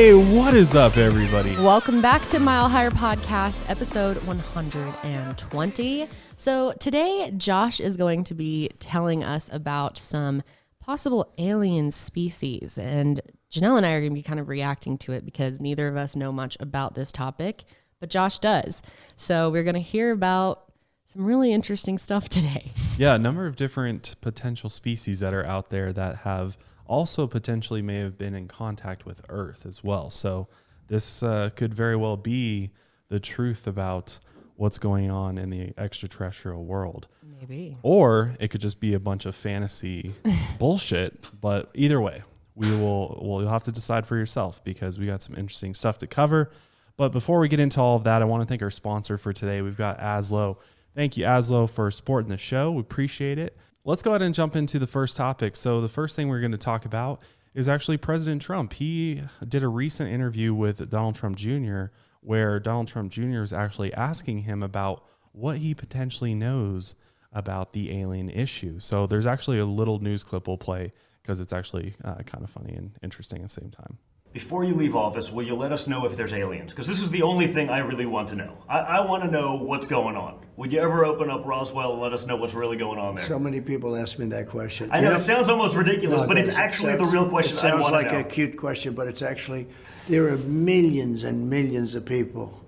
Hey, what is up, everybody? Welcome back to Mile Higher Podcast, episode 120. So today, Josh is going to be telling us about some possible alien species, and Janelle and I are going to be kind of reacting to it because neither of us know much about this topic, but Josh does. So we're going to hear about some really interesting stuff today. Yeah, a number of different potential species that are out there that have also potentially may have been in contact with Earth as well. So this could very well be the truth about what's going on in the extraterrestrial world. Maybe. Or it could just be a bunch of fantasy bullshit. But either way, you'll have to decide for yourself because we got some interesting stuff to cover. But before we get into all of that, I want to thank our sponsor for today. We've got Aslo. Thank you, Aslo, for supporting the show. We appreciate it. Let's go ahead and jump into the first topic. So the first thing we're going to talk about is actually President Trump. He did a recent interview with Donald Trump Jr. where Donald Trump Jr. is actually asking him about what he potentially knows about the alien issue. So there's actually a little news clip we'll play because it's actually kind of funny and interesting at the same time. Before you leave office, will you let us know if there's aliens? Because this is the only thing I really want to know. I want to know what's going on. Would you ever open up Roswell and let us know what's really going on there? So many people ask me that question. I know, it sounds almost ridiculous, but it's actually the real question I want to know. It sounds like a cute question, but it's actually, there are millions and millions of people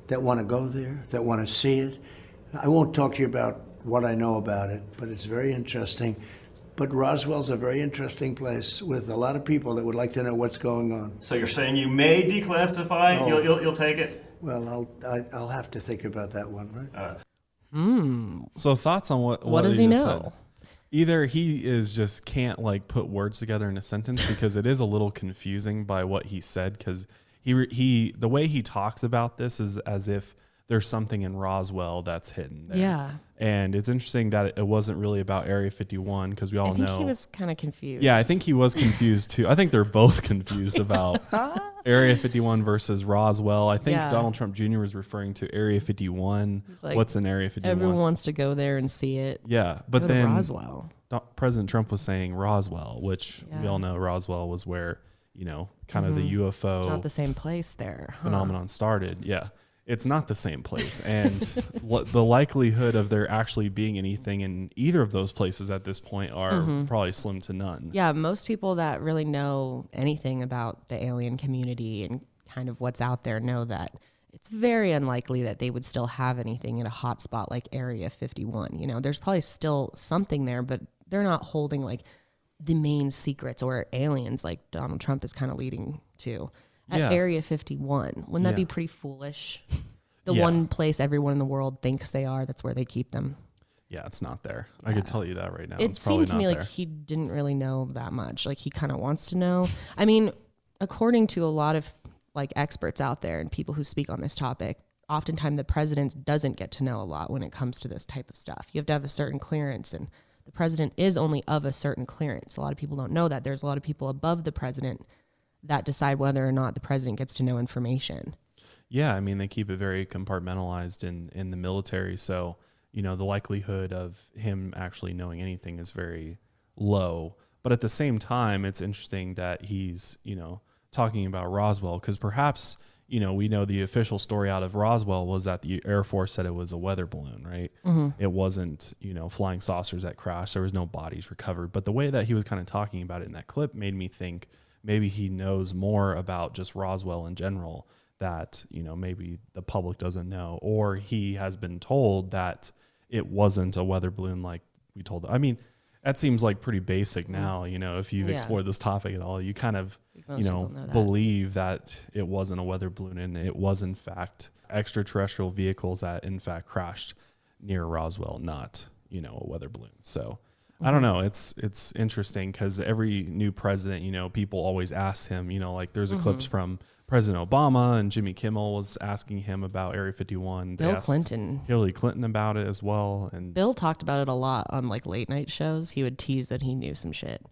that want to go there, that want to see it. I won't talk to you about what I know about it, but it's very interesting. But Roswell's a very interesting place with a lot of people that would like to know what's going on. So you're saying you may declassify? Oh. You'll take it? Well, I'll have to think about that one, right? So thoughts on what does he just know? said? Either he is just can't like put words together in a sentence because it is a little confusing by what he said because he the way he talks about this is as if there's something in Roswell that's hidden there. Yeah. And it's interesting that it wasn't really about Area 51 because we all know. I think he was kind of confused. Yeah, I think he was confused too. I think they're both confused about Area 51 versus Roswell. I think Donald Trump Jr. was referring to Area 51. Like, what's in Area 51? Everyone wants to go there and see it. Yeah, but Go to then Roswell. President Trump was saying Roswell, which we all know Roswell was where, kind of the UFO It's not the same place there. phenomenon started. Yeah. It's not the same place. And the likelihood of there actually being anything in either of those places at this point are probably slim to none. Yeah, most people that really know anything about the alien community and kind of what's out there know that it's very unlikely that they would still have anything in a hot spot like Area 51. There's probably still something there, but they're not holding like the main secrets or aliens like Donald Trump is kind of leading to. At Area 51. Wouldn't that be pretty foolish? The one place everyone in the world thinks they are, that's where they keep them. Yeah, it's not there. I could tell you that right now. It it's probably seemed to me not like there. he didn't really know that much. Like he kind of wants to know. I mean, according to a lot of like experts out there and people who speak on this topic, oftentimes the president doesn't get to know a lot when it comes to this type of stuff. You have to have a certain clearance, and the president is only of a certain clearance. A lot of people don't know that. There's a lot of people above the president that decide whether or not the president gets to know information. Yeah, I mean, they keep it very compartmentalized in the military. So, the likelihood of him actually knowing anything is very low. But at the same time, it's interesting that he's, talking about Roswell because perhaps, we know the official story out of Roswell was that the Air Force said it was a weather balloon, right? It wasn't, flying saucers that crashed. There was no bodies recovered. But the way that he was kind of talking about it in that clip made me think maybe he knows more about just Roswell in general that, maybe the public doesn't know, or he has been told that it wasn't a weather balloon like we told. I mean, that seems like pretty basic now, if you've explored this topic at all, you kind of, believe that it wasn't a weather balloon and it was in fact extraterrestrial vehicles that in fact crashed near Roswell, not, a weather balloon. So I don't know. It's interesting because every new president, people always ask him, like there's a clips from President Obama and Jimmy Kimmel was asking him about Area 51. They Bill asked Clinton. Hillary Clinton about it as well. And Bill talked about it a lot on like late night shows. He would tease that he knew some shit.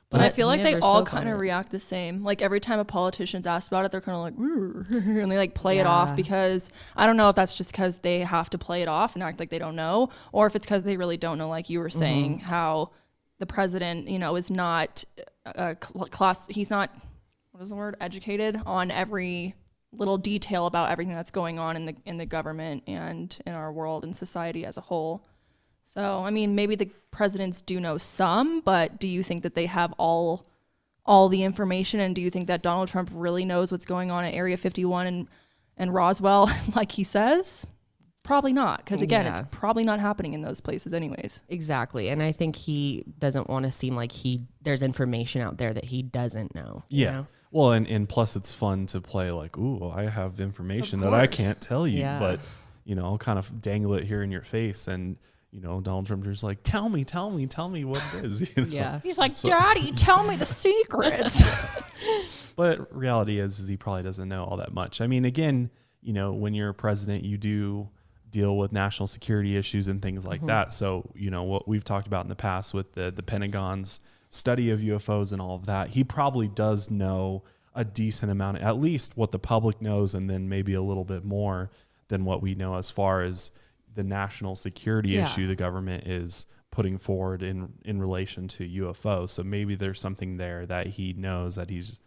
But I feel he like they never all spoke on kind of it. react the same. Like every time a politician's asked about it, they're kind of like, and they like play it off because I don't know if that's just because they have to play it off and act like they don't know, or if it's because they really don't know, like you were saying, how the president, is not he's not, what what is the word, educated on every little detail about everything that's going on in the government and in our world and society as a whole. So, I mean, maybe the presidents do know some, but do you think that they have all the information? And do you think that Donald Trump really knows what's going on at Area 51 and Roswell like he says? Probably not, because again, it's probably not happening in those places anyways. Exactly. And I think he doesn't want to seem like there's information out there that he doesn't know. Yeah. You know? Well, and plus it's fun to play like, ooh, I have information that I can't tell you, but I'll kind of dangle it here in your face. And, Donald Trump just like, tell me what it is. Yeah. He's like, Daddy, tell me the secrets. But reality is he probably doesn't know all that much. I mean, again, when you're a president, you do deal with national security issues and things like that. So, what we've talked about in the past with the Pentagon's study of UFOs and all of that, he probably does know a decent amount, at least what the public knows, and then maybe a little bit more than what we know as far as the national security issue the government is putting forward in relation to UFOs. So maybe there's something there that he knows that he's,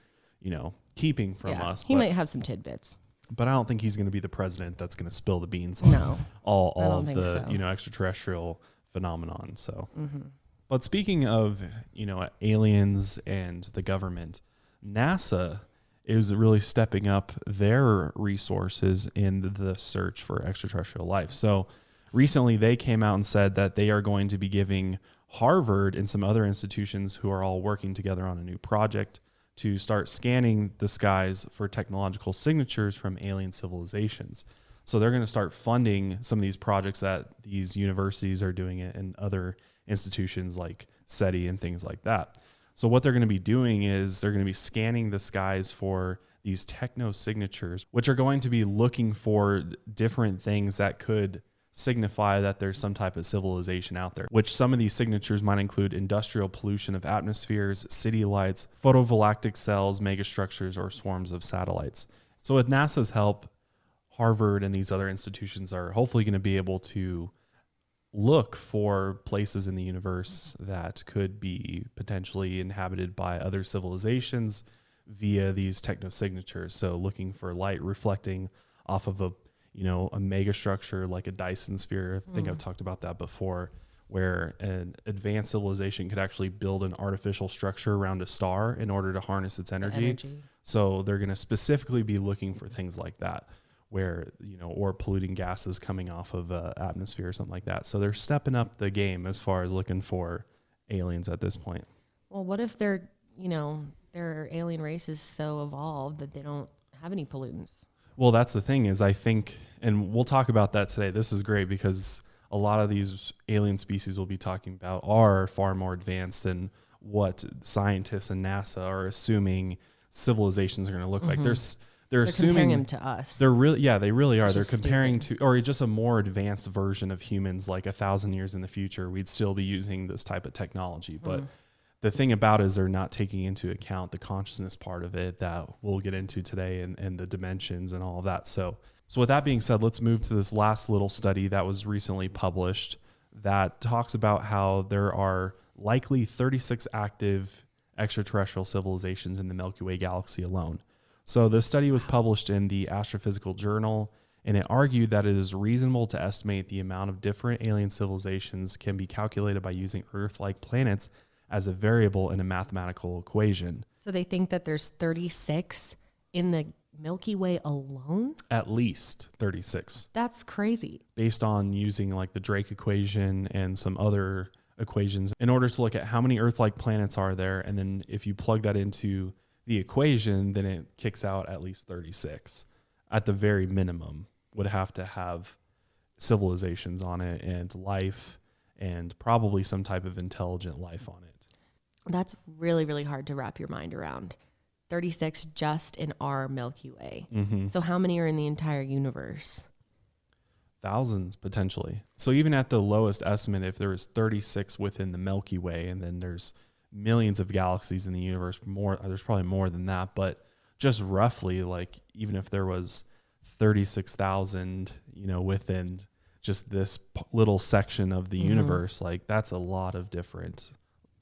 keeping from us. He might have some tidbits. But I don't think he's going to be the president that's going to spill the beans on all of the extraterrestrial phenomenon. So, but speaking of aliens and the government, NASA is really stepping up their resources in the search for extraterrestrial life. So recently they came out and said that they are going to be giving Harvard and some other institutions who are all working together on a new project to start scanning the skies for technological signatures from alien civilizations. So they're going to start funding some of these projects that these universities are doing it and other institutions like SETI and things like that. So what they're going to be doing is they're going to be scanning the skies for these techno signatures, which are going to be looking for different things that could signify that there's some type of civilization out there, which some of these signatures might include industrial pollution of atmospheres, city lights, photovoltaic cells, megastructures, or swarms of satellites. So with NASA's help, Harvard and these other institutions are hopefully going to be able to look for places in the universe that could be potentially inhabited by other civilizations via these technosignatures. So looking for light reflecting off of a mega structure like a Dyson sphere. I think I've talked about that before, where an advanced civilization could actually build an artificial structure around a star in order to harness its energy. So they're going to specifically be looking for things like that, where, or polluting gases coming off of an atmosphere or something like that. So they're stepping up the game as far as looking for aliens at this point. Well, what if their alien race is so evolved that they don't have any pollutants? Well, that's the thing is I think, and we'll talk about that today. This is great because a lot of these alien species we'll be talking about are far more advanced than what scientists and NASA are assuming civilizations are going to look like. They're assuming comparing them to us. They're really, they really are. They're Just comparing to, or just a more advanced version of humans, like 1,000 years in the future, we'd still be using this type of technology. But the thing about it is they're not taking into account the consciousness part of it that we'll get into today and the dimensions and all of that. So with that being said, let's move to this last little study that was recently published that talks about how there are likely 36 active extraterrestrial civilizations in the Milky Way galaxy alone. So this study was published in the Astrophysical Journal, and it argued that it is reasonable to estimate the amount of different alien civilizations can be calculated by using Earth-like planets as a variable in a mathematical equation. So they think that there's 36 in the Milky Way alone? At least 36. That's crazy. Based on using like the Drake equation and some other equations in order to look at how many Earth-like planets are there. And then if you plug that into the equation, then it kicks out at least 36. At the very minimum, would have to have civilizations on it and life and probably some type of intelligent life on it. That's really, really hard to wrap your mind around. 36 just in our Milky Way. So how many are in the entire universe? Thousands, potentially. So even at the lowest estimate, if there was 36 within the Milky Way, and then there's millions of galaxies in the universe, there's probably more than that, but just roughly, like, even if there was 36,000, within just this little section of the universe, like, that's a lot of different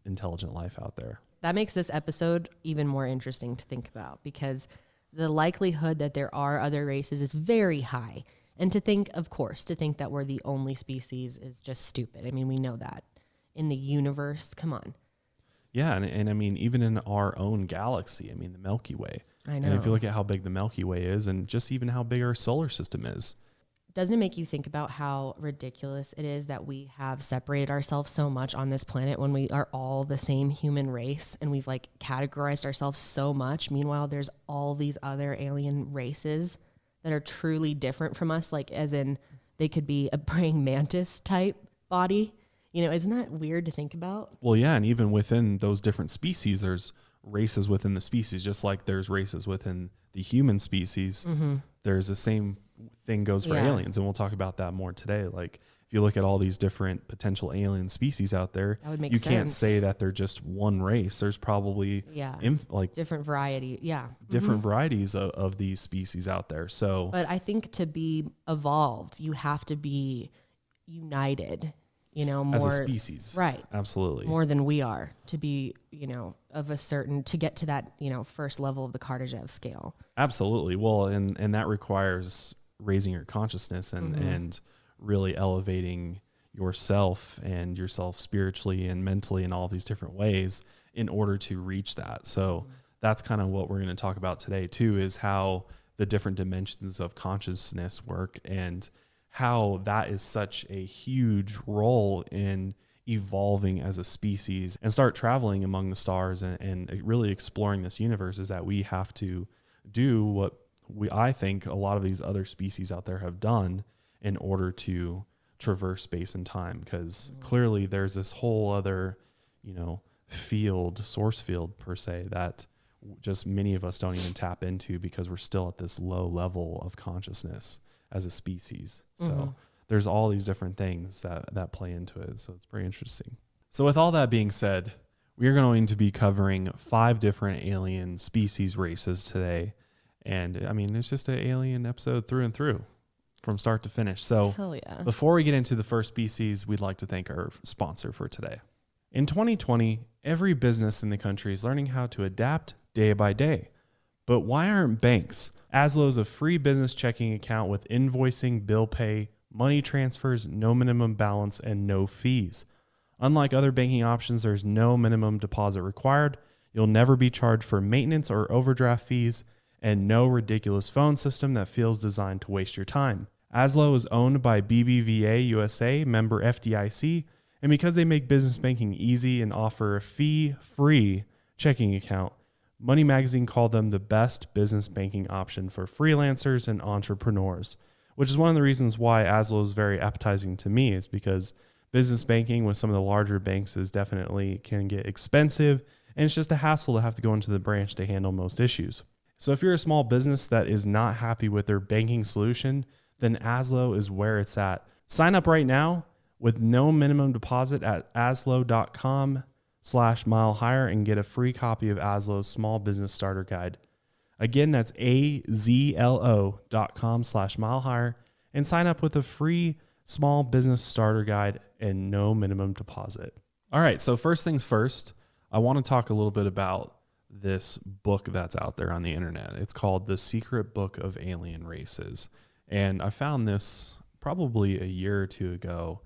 intelligent life out there. That makes this episode even more interesting to think about, because the likelihood that there are other races is very high. And to think that we're the only species is just stupid. I mean, we know that. In the universe, come on. Yeah, and I mean, even in our own galaxy, I mean, the Milky Way. I know. And if you look at how big the Milky Way is, and just even how big our solar system is. Doesn't it make you think about how ridiculous it is that we have separated ourselves so much on this planet when we are all the same human race, and we've like categorized ourselves so much? Meanwhile, there's all these other alien races that are truly different from us, like as in they could be a praying mantis type body. You know, isn't that weird to think about? Well, yeah, and even within those different species, there's races within the species, just like there's races within the human species. Mm-hmm. There's the same thing goes for aliens, and we'll talk about that more today. Like, if you look at all these different potential alien species out there, that would make you sense. Can't say that they're just one race. There's probably different variety. Yeah. Different varieties of these species out there. So, but I think to be evolved, you have to be united, you know, more as a species. Right. Absolutely. More than we are to be, you know, to get to that, you know, first level of the Kardashev scale. Absolutely. Well, and that requires raising your consciousness and really elevating yourself spiritually and mentally in all these different ways in order to reach that. So that's kind of what we're going to talk about today too, is how the different dimensions of consciousness work and how that is such a huge role in evolving as a species and start traveling among the stars and really exploring this universe. Is that we have to do what I think a lot of these other species out there have done in order to traverse space and time, because clearly there's this whole other, you know, source field per se, that just many of us don't even tap into because we're still at this low level of consciousness as a species. So there's all these different things that play into it. So it's pretty interesting. So with all that being said, we are going to be covering 5 different alien species races today. And I mean, it's just an alien episode through and through from start to finish. So hell yeah. Before we get into the first species, we'd like to thank our sponsor for today. In 2020, every business in the country is learning how to adapt day by day. But why aren't banks? Aslo is a free business checking account with invoicing, bill pay, money transfers, no minimum balance, and no fees. Unlike other banking options, there's no minimum deposit required. You'll never be charged for maintenance or overdraft fees, and no ridiculous phone system that feels designed to waste your time. Aslo is owned by BBVA USA, member FDIC, and because they make business banking easy and offer a fee-free checking account, Money Magazine called them the best business banking option for freelancers and entrepreneurs, which is one of the reasons why Aslo is very appetizing to me, is because business banking with some of the larger banks is definitely can get expensive, and it's just a hassle to have to go into the branch to handle most issues. So if you're a small business that is not happy with their banking solution, then Aslo is where it's at. Sign up right now with no minimum deposit at aslo.com/milehigher and get a free copy of Aslo's Small Business Starter Guide. Again, that's azlo.com/milehigher and sign up with a free Small Business Starter Guide and no minimum deposit. All right, so first things first, I want to talk a little bit about this book that's out there on the internet. It's called The Secret Book of Alien Races. And I found this probably a year or two ago.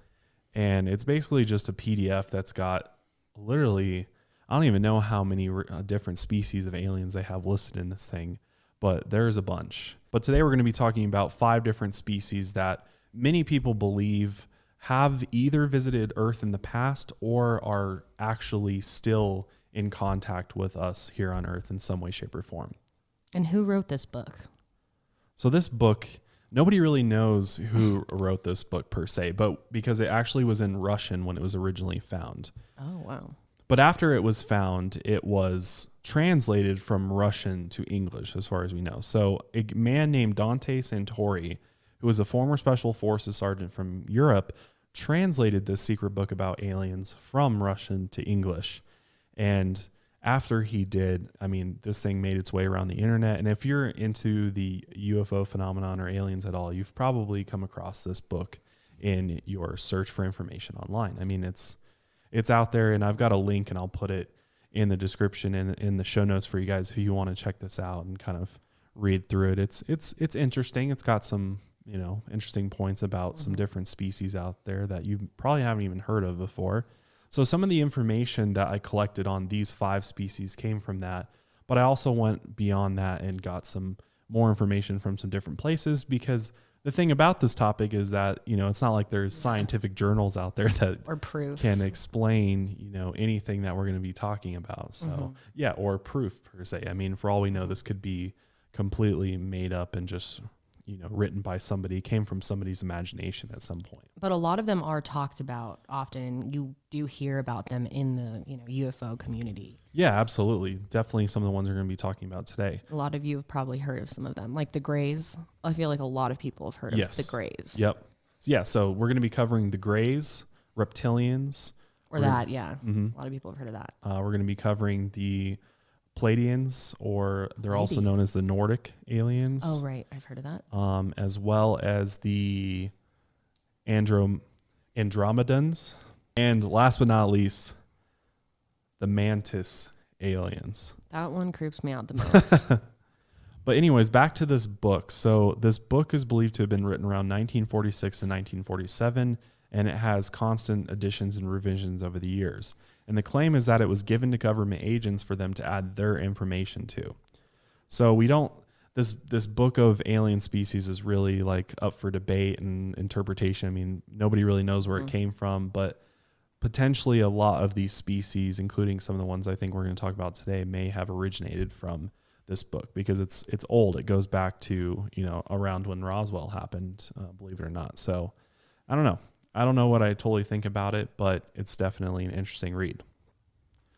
And it's basically just a PDF that's got literally, I don't even know how many different species of aliens they have listed in this thing, but there's a bunch. But today we're going to be talking about 5 different species that many people believe have either visited Earth in the past or are actually still in contact with us here on Earth in some way, shape, or form. And who wrote this book? So this book, nobody really knows who wrote this book per se, but because it actually was in Russian when it was originally found. Oh, wow. But after it was found, it was translated from Russian to English, as far as we know. So a man named Dante Santori, who was a former Special Forces sergeant from Europe, translated this secret book about aliens from Russian to English. And after he did, I mean, this thing made its way around the internet. And if you're into the UFO phenomenon or aliens at all, you've probably come across this book in your search for information online. I mean, it's out there, and I've got a link, and I'll put it in the description and in the show notes for you guys if you want to check this out and kind of read through it. It's interesting. It's got some, you know, interesting points about some different species out there that you probably haven't even heard of before. So some of the information that I collected on these 5 species came from that, but I also went beyond that and got some more information from some different places, because the thing about this topic is that, you know, it's not like there's scientific journals out there that Or proof. can explain, you know, anything that we're going to be talking about. So yeah, or proof per se. I mean, for all we know, this could be completely made up and just, you know, written by somebody, came from somebody's imagination at some point. But a lot of them are talked about often. You do hear about them in the, you know, UFO community. Yeah, absolutely. Definitely some of the ones we're going to be talking about today. A lot of you have probably heard of some of them, like the Greys. I feel like a lot of people have heard of the Greys. Yep. Yeah, so we're going to be covering the Greys, Reptilians. Or that, yeah. A lot of people have heard of that. We're going to be covering the Pleiadians, or they're also known as the Nordic aliens. Oh, right. I've heard of that. As well as the Andromedans. And last but not least, the Mantis aliens. That one creeps me out the most. But anyways, back to this book. So this book is believed to have been written around 1946 and 1947, and it has constant additions and revisions over the years. And the claim is that it was given to government agents for them to add their information to. So we don't, this book of alien species is really like up for debate and interpretation. I mean, nobody really knows where it came from, but potentially a lot of these species, including some of the ones I think we're going to talk about today, may have originated from this book, because it's old. It goes back to, you know, around when Roswell happened, believe it or not. So I don't know. I don't know what I totally think about it, but it's definitely an interesting read.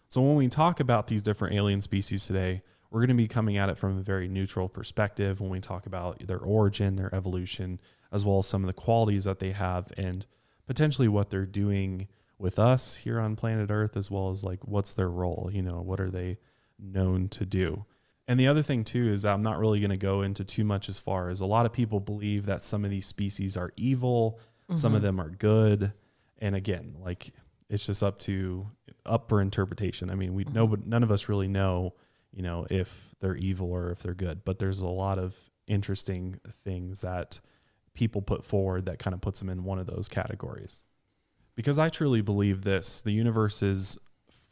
So when we talk about these different alien species today, we're going to be coming at it from a very neutral perspective when we talk about their origin, their evolution, as well as some of the qualities that they have and potentially what they're doing with us here on planet Earth, as well as like what's their role, you know, what are they known to do. And the other thing too is I'm not really going to go into too much as far as a lot of people believe that some of these species are evil, some of them are good. And again, like it's just up for interpretation. I mean, none of us really know, you know, if they're evil or if they're good, but there's a lot of interesting things that people put forward that kind of puts them in one of those categories. Because I truly believe this, the universe is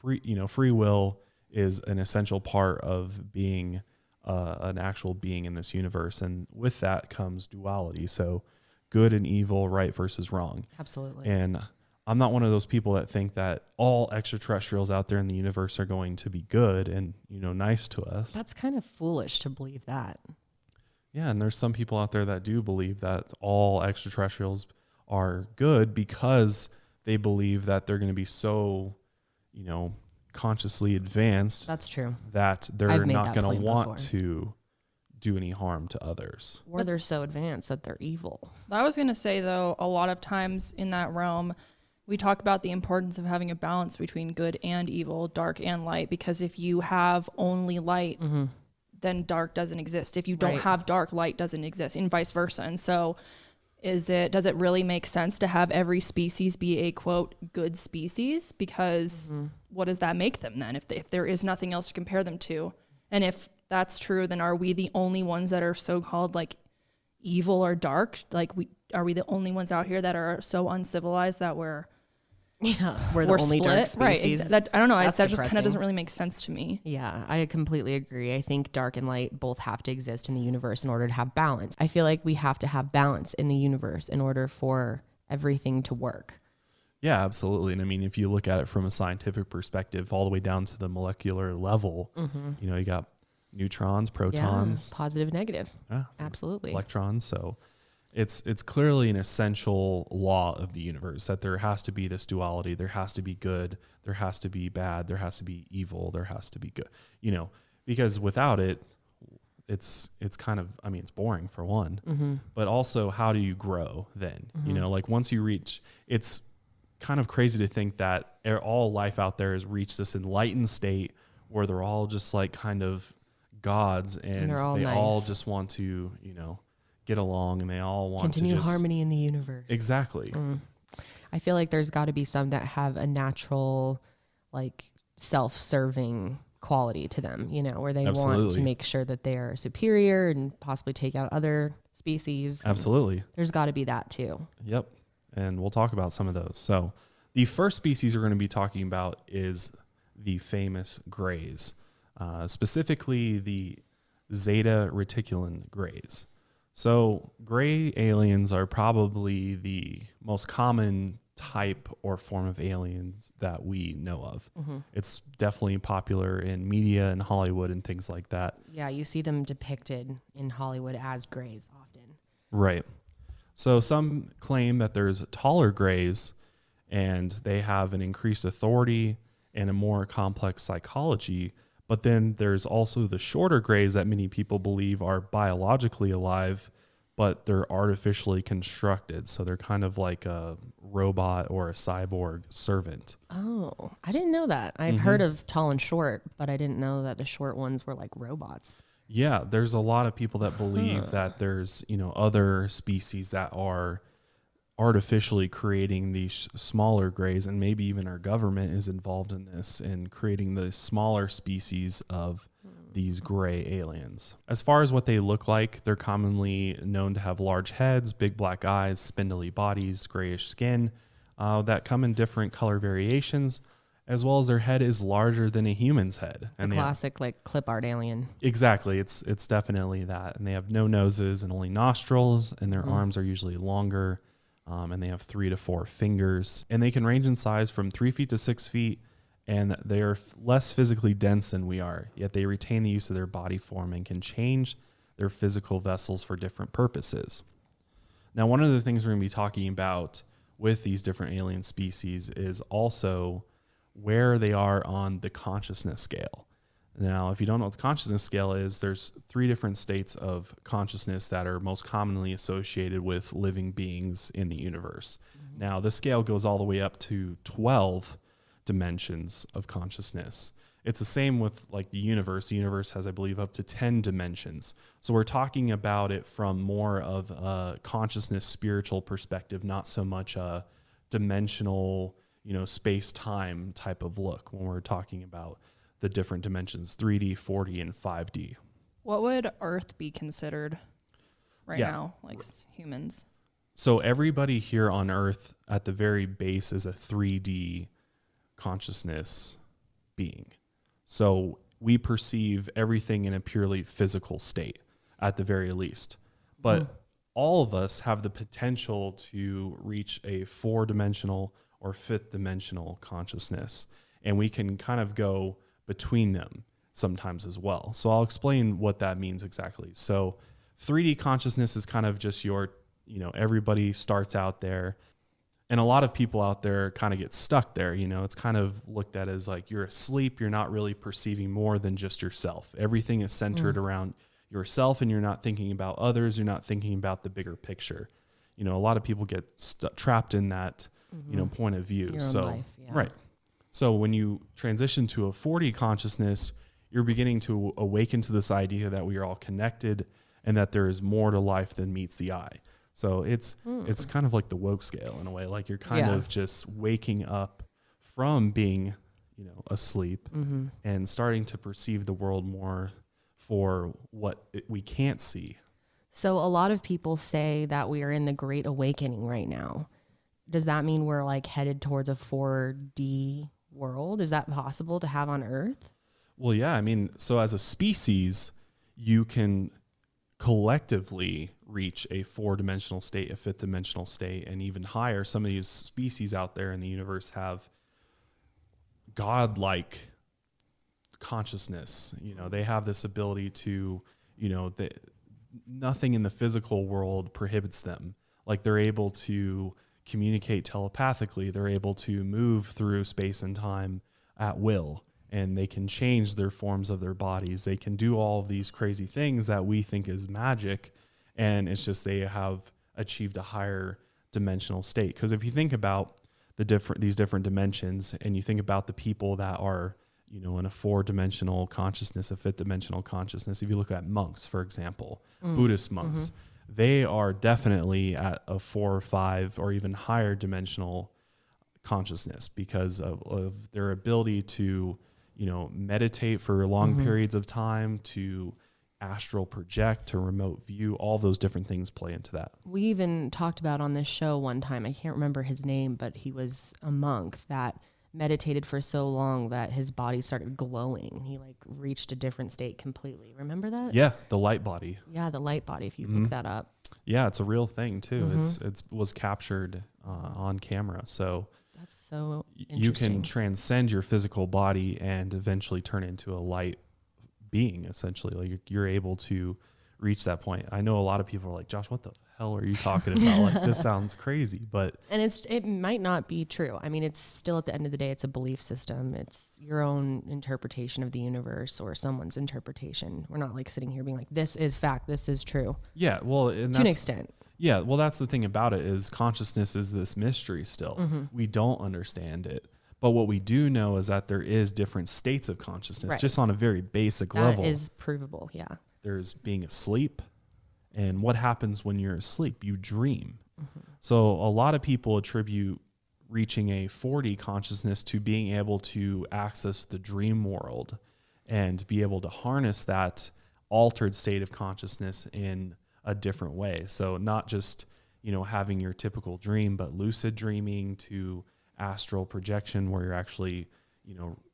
free, you know, free will is an essential part of being an actual being in this universe. And with that comes duality. So good and evil, right versus wrong. Absolutely. And I'm not one of those people that think that all extraterrestrials out there in the universe are going to be good and, you know, nice to us. That's kind of foolish to believe that. Yeah, and there's some people out there that do believe that all extraterrestrials are good because they believe that they're going to be so, you know, consciously advanced. That's true. That they're not going to want before. to do any harm to others. Or they're so advanced that they're evil. I was going to say, though, a lot of times in that realm, we talk about the importance of having a balance between good and evil, dark and light, because if you have only light, then dark doesn't exist. If you don't have dark, light doesn't exist, and vice versa. And so does it really make sense to have every species be a, quote, good species? Because what does that make them then if there is nothing else to compare them to? And if that's true, then are we the only ones that are so-called like evil or dark? Like are we the only ones out here that are so uncivilized that we're we're the only dark species? Right. I don't know. That That's just kind of doesn't really make sense to me. Yeah, I completely agree. I think dark and light both have to exist in the universe in order to have balance. I feel like we have to have balance in the universe in order for everything to work. Yeah, absolutely. And I mean, if you look at it from a scientific perspective, all the way down to the molecular level, you know, you got neutrons, protons, positive, negative. Yeah, absolutely. Electrons. So it's clearly an essential law of the universe that there has to be this duality. There has to be good. There has to be bad. There has to be evil. There has to be good, you know, because without it, it's kind of, I mean, it's boring for one, but also how do you grow then? You know, like once you reach, it's kind of crazy to think that all life out there has reached this enlightened state where they're all just like kind of gods and they all just want to, you know, get along and they all want continue to just harmony in the universe. Exactly. I feel like there's got to be some that have a natural like self-serving quality to them, you know, where they want to Absolutely. make sure that they're superior and possibly take out other species. Absolutely. There's got to be that too. Yep. And we'll talk about some of those. So the first species we're going to be talking about is the famous grays, specifically the Zeta Reticulan grays. So gray aliens are probably the most common type or form of aliens that we know of. It's definitely popular in media and Hollywood and things like that. Yeah, you see them depicted in Hollywood as grays often. Right. So some claim that there's taller grays and they have an increased authority and a more complex psychology. But then there's also the shorter grays that many people believe are biologically alive, but they're artificially constructed. So they're kind of like a robot or a cyborg servant. Oh, I didn't know that. I've heard of tall and short, but I didn't know that the short ones were like robots. Yeah, there's a lot of people that believe that there's, you know, other species that are artificially creating these smaller grays, and maybe even our government is involved in this and creating the smaller species of these gray aliens. As far as what they look like, they're commonly known to have large heads, big black eyes, spindly bodies, grayish skin that come in different color variations, as well as their head is larger than a human's head. And the classic like clip art alien. Exactly. It's definitely that. And they have no noses and only nostrils, and their arms are usually longer. And they have 3 to 4 fingers, and they can range in size from 3 feet to 6 feet, and they are less physically dense than we are, yet they retain the use of their body form and can change their physical vessels for different purposes. Now, one of the things we're going to be talking about with these different alien species is also where they are on the consciousness scale. Now, if you don't know what the consciousness scale is, there's 3 different states of consciousness that are most commonly associated with living beings in the universe. Now, the scale goes all the way up to 12 dimensions of consciousness. It's the same with like the universe. The universe has, I believe, up to 10 dimensions. So we're talking about it from more of a consciousness, spiritual perspective, not so much a dimensional, you know, space-time type of look when we're talking about the different dimensions, 3D, 4D, and 5D. What would Earth be considered right now, like humans? So everybody here on Earth at the very base is a 3D consciousness being. So we perceive everything in a purely physical state at the very least. But all of us have the potential to reach a 4-dimensional or 5th-dimensional consciousness. And we can kind of go between them sometimes as well. So I'll explain what that means exactly. So 3D consciousness is kind of just your, you know, everybody starts out there, and a lot of people out there kind of get stuck there. You know, it's kind of looked at as like you're asleep. You're not really perceiving more than just yourself. Everything is centered around yourself, and you're not thinking about others. You're not thinking about the bigger picture. You know, a lot of people get trapped in that, you know, point of view. Your so, own life, yeah. Right. So when you transition to a 4D consciousness, you're beginning to awaken to this idea that we are all connected and that there is more to life than meets the eye. So it's kind of like the woke scale in a way, like you're kind of just waking up from being, you know, asleep and starting to perceive the world more for what we can't see. So a lot of people say that we are in the Great Awakening right now. Does that mean we're like headed towards a 4D world? Is that possible to have on Earth? Well, yeah. I mean, so as a species, you can collectively reach a 4-dimensional state, a 5th-dimensional state, and even higher. Some of these species out there in the universe have godlike consciousness. You know, they have this ability to, you know, nothing in the physical world prohibits them. Like they're able to communicate telepathically. They're able to move through space and time at will, and they can change their forms of their bodies. They can do all of these crazy things that we think is magic, and it's just they have achieved a higher dimensional state. Because if you think about these different dimensions, and you think about the people that are, you know, in a 4-dimensional consciousness, a 5th-dimensional consciousness, if you look at monks, for example, Buddhist monks, they are definitely at a 4 or 5 or even higher dimensional consciousness because of their ability to, meditate for long periods of time, to astral project, to remote view. All those different things play into that. We even talked about on this show one time, I can't remember his name, but he was a monk that meditated for so long that his body started glowing. He like reached a different state completely. Remember that? Yeah, the light body. Yeah, the light body, if you look that up. Yeah, it's a real thing too. It's was captured on camera. So that's so interesting. You can transcend your physical body and eventually turn into a light being, essentially. Like you're able to reach that point. I know a lot of people are like, Josh, what the hell are you talking about? Like, this sounds crazy, and it might not be true. I mean, it's still, at the end of the day, it's a belief system. It's your own interpretation of the universe or someone's interpretation. We're not like sitting here being like, this is fact, this is true. Yeah, well, and to an extent. Yeah, well, that's the thing about it, is consciousness is this mystery still. We don't understand it. But what we do know is that there is different states of consciousness, just on a very basic level. That is provable, yeah. There's being asleep, and what happens when you're asleep? You dream. So a lot of people attribute reaching a 4D consciousness to being able to access the dream world and be able to harness that altered state of consciousness in a different way. So not just, having your typical dream, but lucid dreaming to astral projection, where you're actually,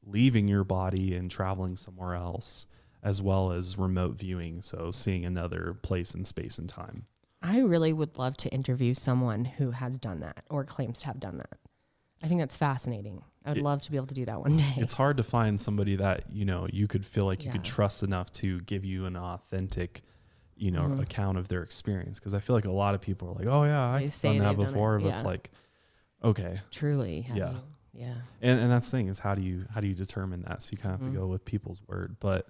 leaving your body and traveling somewhere else, as well as remote viewing. So seeing another place in space and time. I really would love to interview someone who has done that or claims to have done that. I think that's fascinating. I would love to be able to do that one day. It's hard to find somebody that, you could feel like you could trust enough to give you an authentic, account of their experience. Because I feel like a lot of people are like, oh yeah, I've done that before. But it's like, okay. Truly. Yeah. Yeah. And that's the thing, is how do you determine that? So you kind of have to go with people's word. But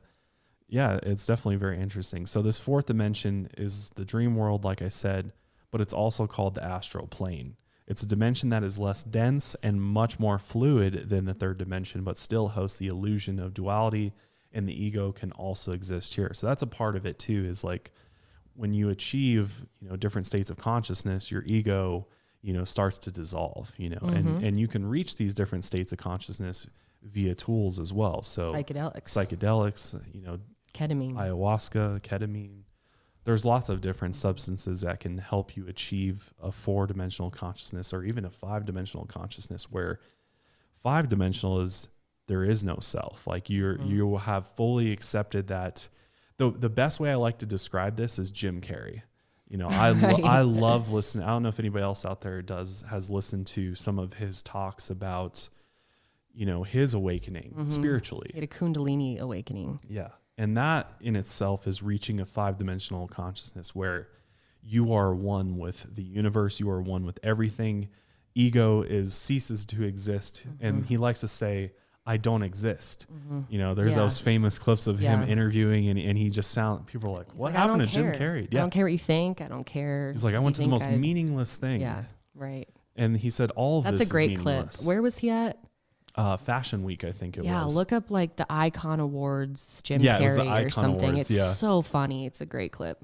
yeah, it's definitely very interesting. So this fourth dimension is the dream world, like I said, but it's also called the astral plane. It's a dimension that is less dense and much more fluid than the third dimension, but still hosts the illusion of duality, and the ego can also exist here. So that's a part of it too, is like when you achieve, different states of consciousness, your ego, starts to dissolve, and you can reach these different states of consciousness via tools as well. So psychedelics, ketamine, ayahuasca, ketamine. There's lots of different substances that can help you achieve a 4-dimensional consciousness, or even a 5-dimensional consciousness, where 5-dimensional is there is no self. Like you have fully accepted that. The best way I like to describe this is Jim Carrey. I love listening. I don't know if anybody else out there has listened to some of his talks about, his awakening spiritually. He had a Kundalini awakening. Yeah. And that in itself is reaching a 5-dimensional consciousness where you are one with the universe. You are one with everything. Ego ceases to exist. And he likes to say, I don't exist. There's those famous clips of him interviewing, and he just people are like, what happened to Jim Carrey? I don't care what you think. I don't care. He's like, I went to the most meaningless thing. Yeah. Right. And he said all of this is meaningless. That's a great clip. Where was he at? Fashion Week, I think it was. Yeah, look up like the Icon Awards, Jim Carrey or something. Awards, it's so funny. It's a great clip.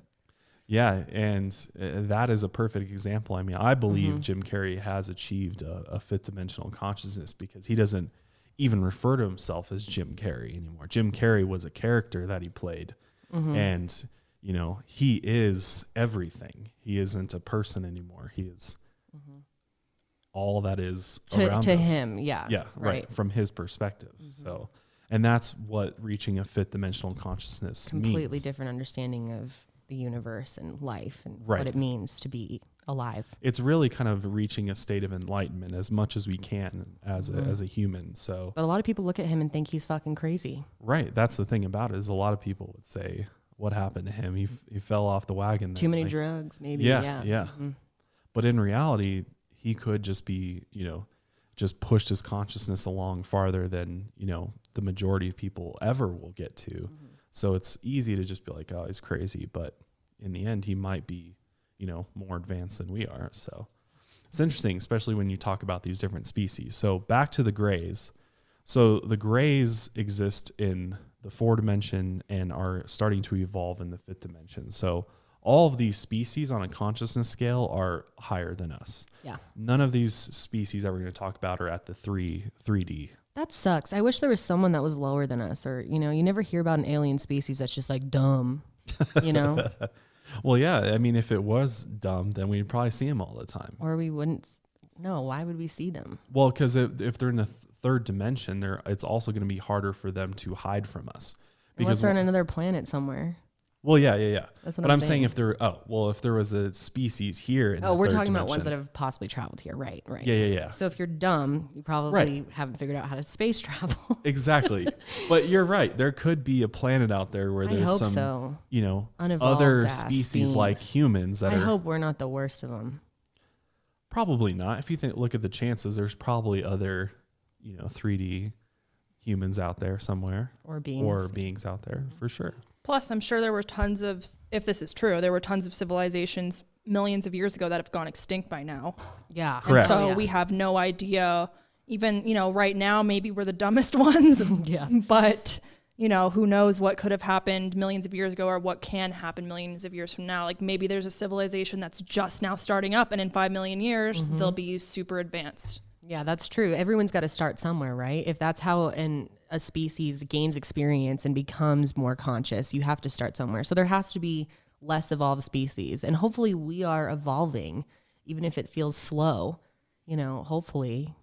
Yeah, and that is a perfect example. I mean, I believe Jim Carrey has achieved a 5th-dimensional consciousness, because he doesn't even refer to himself as Jim Carrey anymore. Jim Carrey was a character that he played, and he is everything. He isn't a person anymore. He is all that is around to us. him. Yeah, right. From his perspective. So, and that's what reaching a 5th-dimensional consciousness means. Completely different understanding of the universe and life and what it means to be alive. It's really kind of reaching a state of enlightenment as much as we can as a human. So, but a lot of people look at him and think he's fucking crazy. Right. That's the thing about it, is a lot of people would say, what happened to him? He fell off the wagon. Too many drugs, maybe. Yeah. But in reality, he could just be, just pushed his consciousness along farther than, the majority of people ever will get to. So it's easy to just be like, oh, he's crazy. But in the end, he might be, more advanced than we are. So it's interesting, especially when you talk about these different species. So back to the grays. So the grays exist in the 4th dimension and are starting to evolve in the 5th dimension. So all of these species on a consciousness scale are higher than us. Yeah. None of these species that we're going to talk about are at the 3D. That sucks. I wish there was someone that was lower than us, or, you know, you never hear about an alien species that's just like dumb, you know? Well, yeah. I mean, if it was dumb, then we'd probably see them all the time. Or we wouldn't. No, why would we see them? Well, because if they're in the third dimension, it's also going to be harder for them to hide from us. Unless they're on another planet somewhere. Well, yeah. That's what but I'm saying if there was a species here in the we're third talking about dimension. ones that have possibly traveled here. Right. Yeah. So if you're dumb, you probably haven't figured out how to space travel. Exactly. But you're right. There could be a planet out there where there's some, you know, unevolved other ass species beings. like humans that I are hope we're not the worst of them. probably not. If you look at the chances, there's probably other, you know, 3D humans out there somewhere, or beings out there for sure. Plus, I'm sure there were tons of, if this is true, there were tons of civilizations millions of years ago that have gone extinct by now. Yeah. Correct. And so we have no idea. Even, you know, right now, maybe we're the dumbest ones. Yeah. But, you know, who knows what could have happened millions of years ago or what can happen millions of years from now. Like maybe there's a civilization that's just now starting up, and in 5 million years, they'll be super advanced. Yeah, that's true. Everyone's got to start somewhere, right? If that's how a species gains experience and becomes more conscious, you have to start somewhere. So there has to be less evolved species. And hopefully we are evolving, even if it feels slow, you know, hopefully.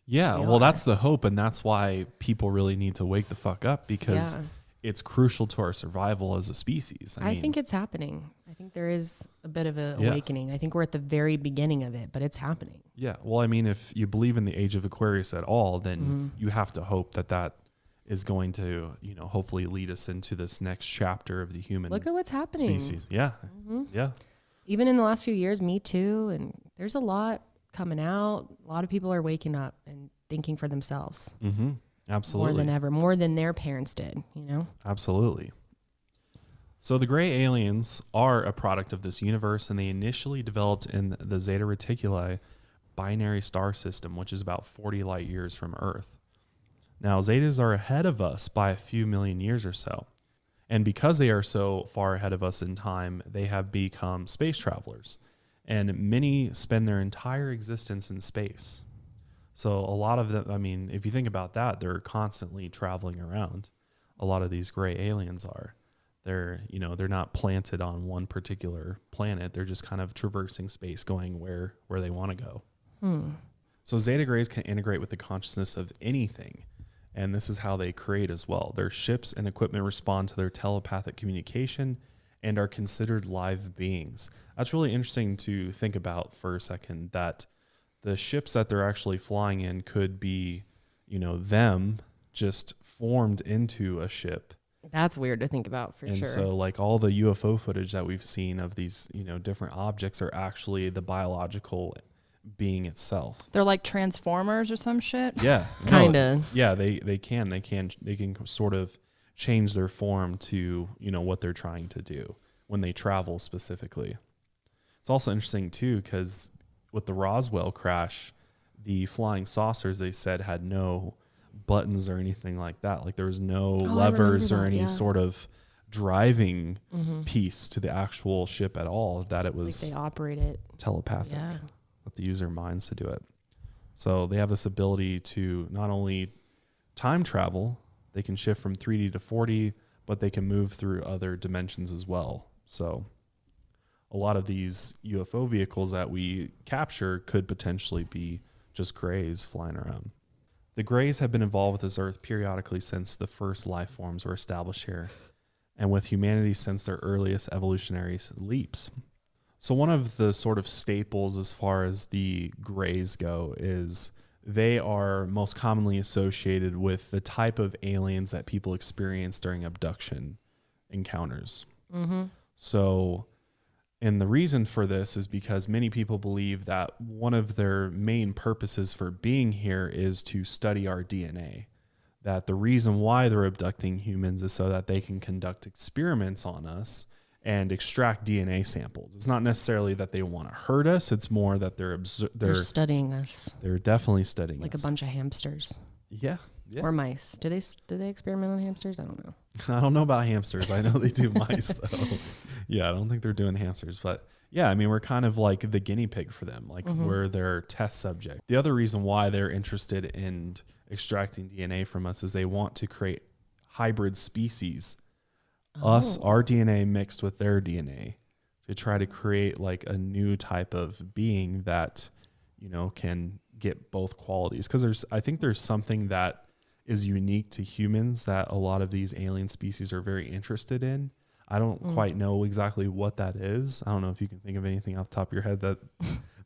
Yeah, well, that's the hope, and that's why people really need to wake the fuck up, because it's crucial to our survival as a species. I mean, think it's happening. I think there is a bit of an awakening. I think we're at the very beginning of it, but it's happening. Yeah, well, I mean, if you believe in the age of Aquarius at all, then you have to hope that is going to, you know, hopefully lead us into this next chapter of the human Look at what's happening. species. Yeah, yeah. Even in the last few years, Me Too, and there's a lot coming out. A lot of people are waking up and thinking for themselves. Mm-hmm. Absolutely. More than ever, more than their parents did, you know? Absolutely. So the gray aliens are a product of this universe, and they initially developed in the Zeta Reticuli binary star system, which is about 40 light years from Earth. Now, Zetas are ahead of us by a few million years or so. And because they are so far ahead of us in time, they have become space travelers. And many spend their entire existence in space. So a lot of them, I mean, if you think about that, they're constantly traveling around. A lot of these gray aliens are. They're not planted on one particular planet. They're just kind of traversing space, going where they want to go. So Zeta Grays can integrate with the consciousness of anything. And this is how they create as well. Their ships and equipment respond to their telepathic communication and are considered live beings. That's really interesting to think about for a second, that the ships that they're actually flying in could be, you know, them just formed into a ship. That's weird to think about, for sure. And so like all the UFO footage that we've seen of these, you know, different objects are actually the biological being itself. They're like Transformers or some shit. Yeah. Kind of. Yeah, they can sort of change their form to, you know, what they're trying to do when they travel specifically. It's also interesting too, because with the Roswell crash, the flying saucers, they said, had no buttons or anything like that. Like there was no levers or any sort of driving piece to the actual ship at all. That it was like they operate it telepathic. Yeah. Let the user minds to do it. So they have this ability to not only time travel, they can shift from 3D to 4D, but they can move through other dimensions as well. So a lot of these UFO vehicles that we capture could potentially be just grays flying around. The grays have been involved with this Earth periodically since the first life forms were established here, and with humanity since their earliest evolutionary leaps. So one of the sort of staples as far as the grays go is they are most commonly associated with the type of aliens that people experience during abduction encounters. So, and the reason for this is because many people believe that one of their main purposes for being here is to study our DNA. That the reason why they're abducting humans is so that they can conduct experiments on us and extract DNA samples. It's not necessarily that they want to hurt us. It's more that they're They're studying us. They're definitely studying like us. a bunch of hamsters. Yeah, Yeah. Or mice. Do they experiment on hamsters? I don't know. I don't know about hamsters. I know they do mice though. Yeah, I don't think they're doing hamsters, but yeah, I mean, we're kind of like the guinea pig for them. Like we're their test subject. The other reason why they're interested in extracting DNA from us is they want to create hybrid species. Our DNA mixed with their DNA to try to create like a new type of being that, you know, can get both qualities. Because I think there's something that is unique to humans that a lot of these alien species are very interested in. I don't quite know exactly what that is. I don't know if you can think of anything off the top of your head that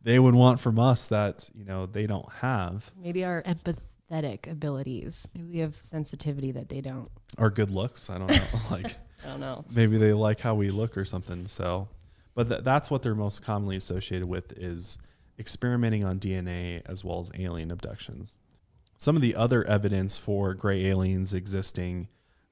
they would want from us that, you know, they don't have. Maybe our empathetic abilities. Maybe we have sensitivity that they don't. Or good looks. I don't know. Like, I don't know. Maybe they like how we look or something. So, but that's what they're most commonly associated with, is experimenting on DNA as well as alien abductions. Some of the other evidence for gray aliens existing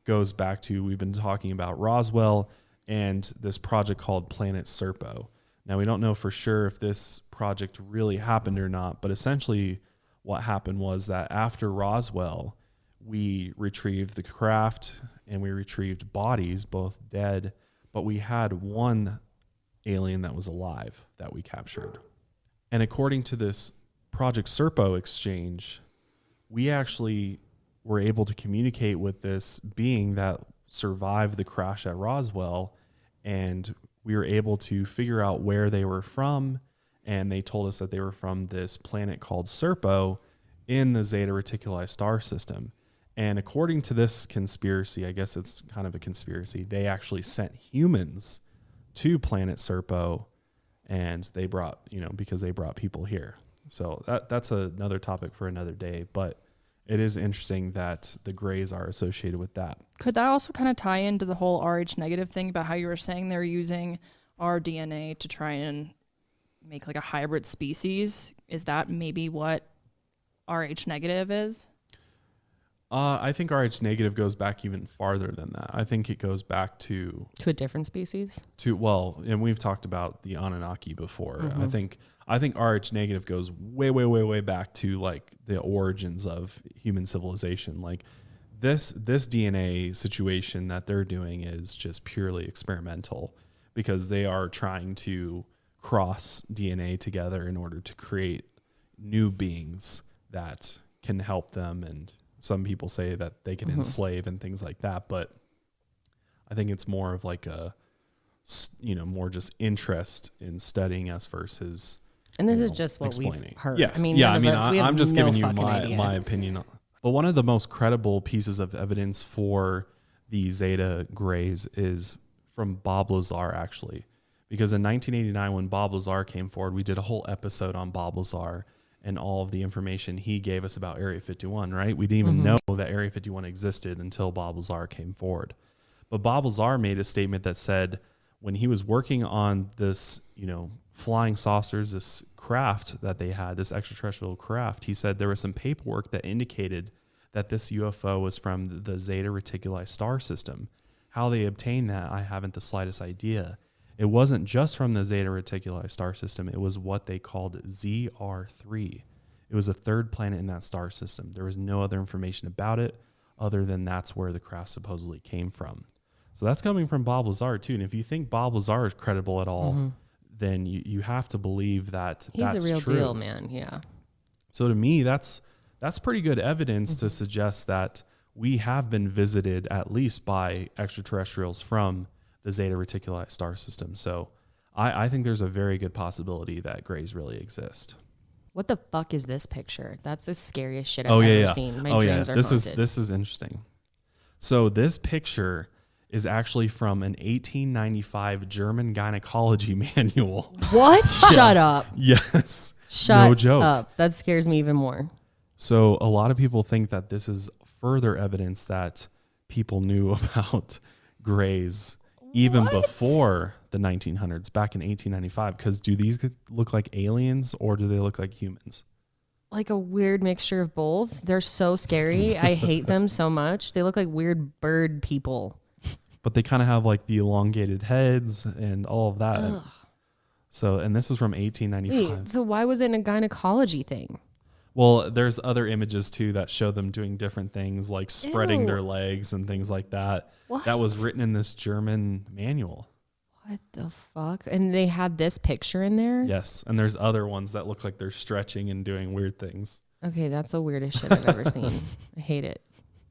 goes back to, we've been talking about Roswell and this project called Planet Serpo. Now, we don't know for sure if this project really happened or not, but essentially what happened was that after Roswell, we retrieved the craft and we retrieved bodies, both dead, but we had one alien that was alive that we captured. And according to this Project Serpo exchange, we actually were able to communicate with this being that survived the crash at Roswell, and we were able to figure out where they were from, and they told us that they were from this planet called Serpo in the Zeta Reticuli star system. And according to this conspiracy, I guess it's kind of a conspiracy, they actually sent humans to planet Serpo, and they brought, you know, because they brought people here. So that's another topic for another day, but it is interesting that the grays are associated with that. Could that also kind of tie into the whole Rh negative thing about how you were saying they're using our DNA to try and make like a hybrid species? Is that maybe what Rh negative is? I think Rh negative goes back even farther than that. I think it goes back to a different species. And we've talked about the Anunnaki before. I think Rh negative goes way back to like the origins of human civilization. Like this DNA situation that they're doing is just purely experimental, because they are trying to cross DNA together in order to create new beings that can help them. And some people say that they can enslave and things like that, but I think it's more of like a, you know, more just interest in studying us versus. And this is just what we've heard. Yeah, I'm just giving you my opinion. But one of the most credible pieces of evidence for the Zeta Grays is from Bob Lazar, actually, because in 1989, when Bob Lazar came forward, we did a whole episode on Bob Lazar and all of the information he gave us about Area 51, right? We didn't even know that Area 51 existed until Bob Lazar came forward. But Bob Lazar made a statement that said when he was working on this, you know, flying saucers, this craft that they had, this extraterrestrial craft, he said there was some paperwork that indicated that this UFO was from the Zeta Reticuli star system. How they obtained that, I haven't the slightest idea. It wasn't just from the Zeta Reticuli star system. It was what they called ZR3. It was a third planet in that star system. There was no other information about it other than that's where the craft supposedly came from. So that's coming from Bob Lazar too. And if you think Bob Lazar is credible at all, then you have to believe that that's a real true. Deal, man. Yeah. So to me, that's pretty good evidence to suggest that we have been visited at least by extraterrestrials from the Zeta Reticuli star system. So I think there's a very good possibility that grays really exist. What the fuck is this picture? That's the scariest shit I've ever seen. My dreams are haunted. This is interesting. So this picture is actually from an 1895 German gynecology manual. What? Shut up. Yes. No joke. Up. That scares me even more. So a lot of people think that this is further evidence that people knew about grays even before the 1900s, back in 1895. Because do these look like aliens or do they look like humans? Like a weird mixture of both. They're so scary. I hate them so much. They look like weird bird people. But they kind of have like the elongated heads and all of that. Ugh. So, and this is from 1895. Wait, so why was it a gynecology thing? Well, there's other images too that show them doing different things, like spreading Ew. their legs and things like that. What? That was written in this German manual. What the fuck? And they had this picture in there? Yes, and there's other ones that look like they're stretching and doing weird things. Okay, that's the weirdest shit I've ever seen. I hate it.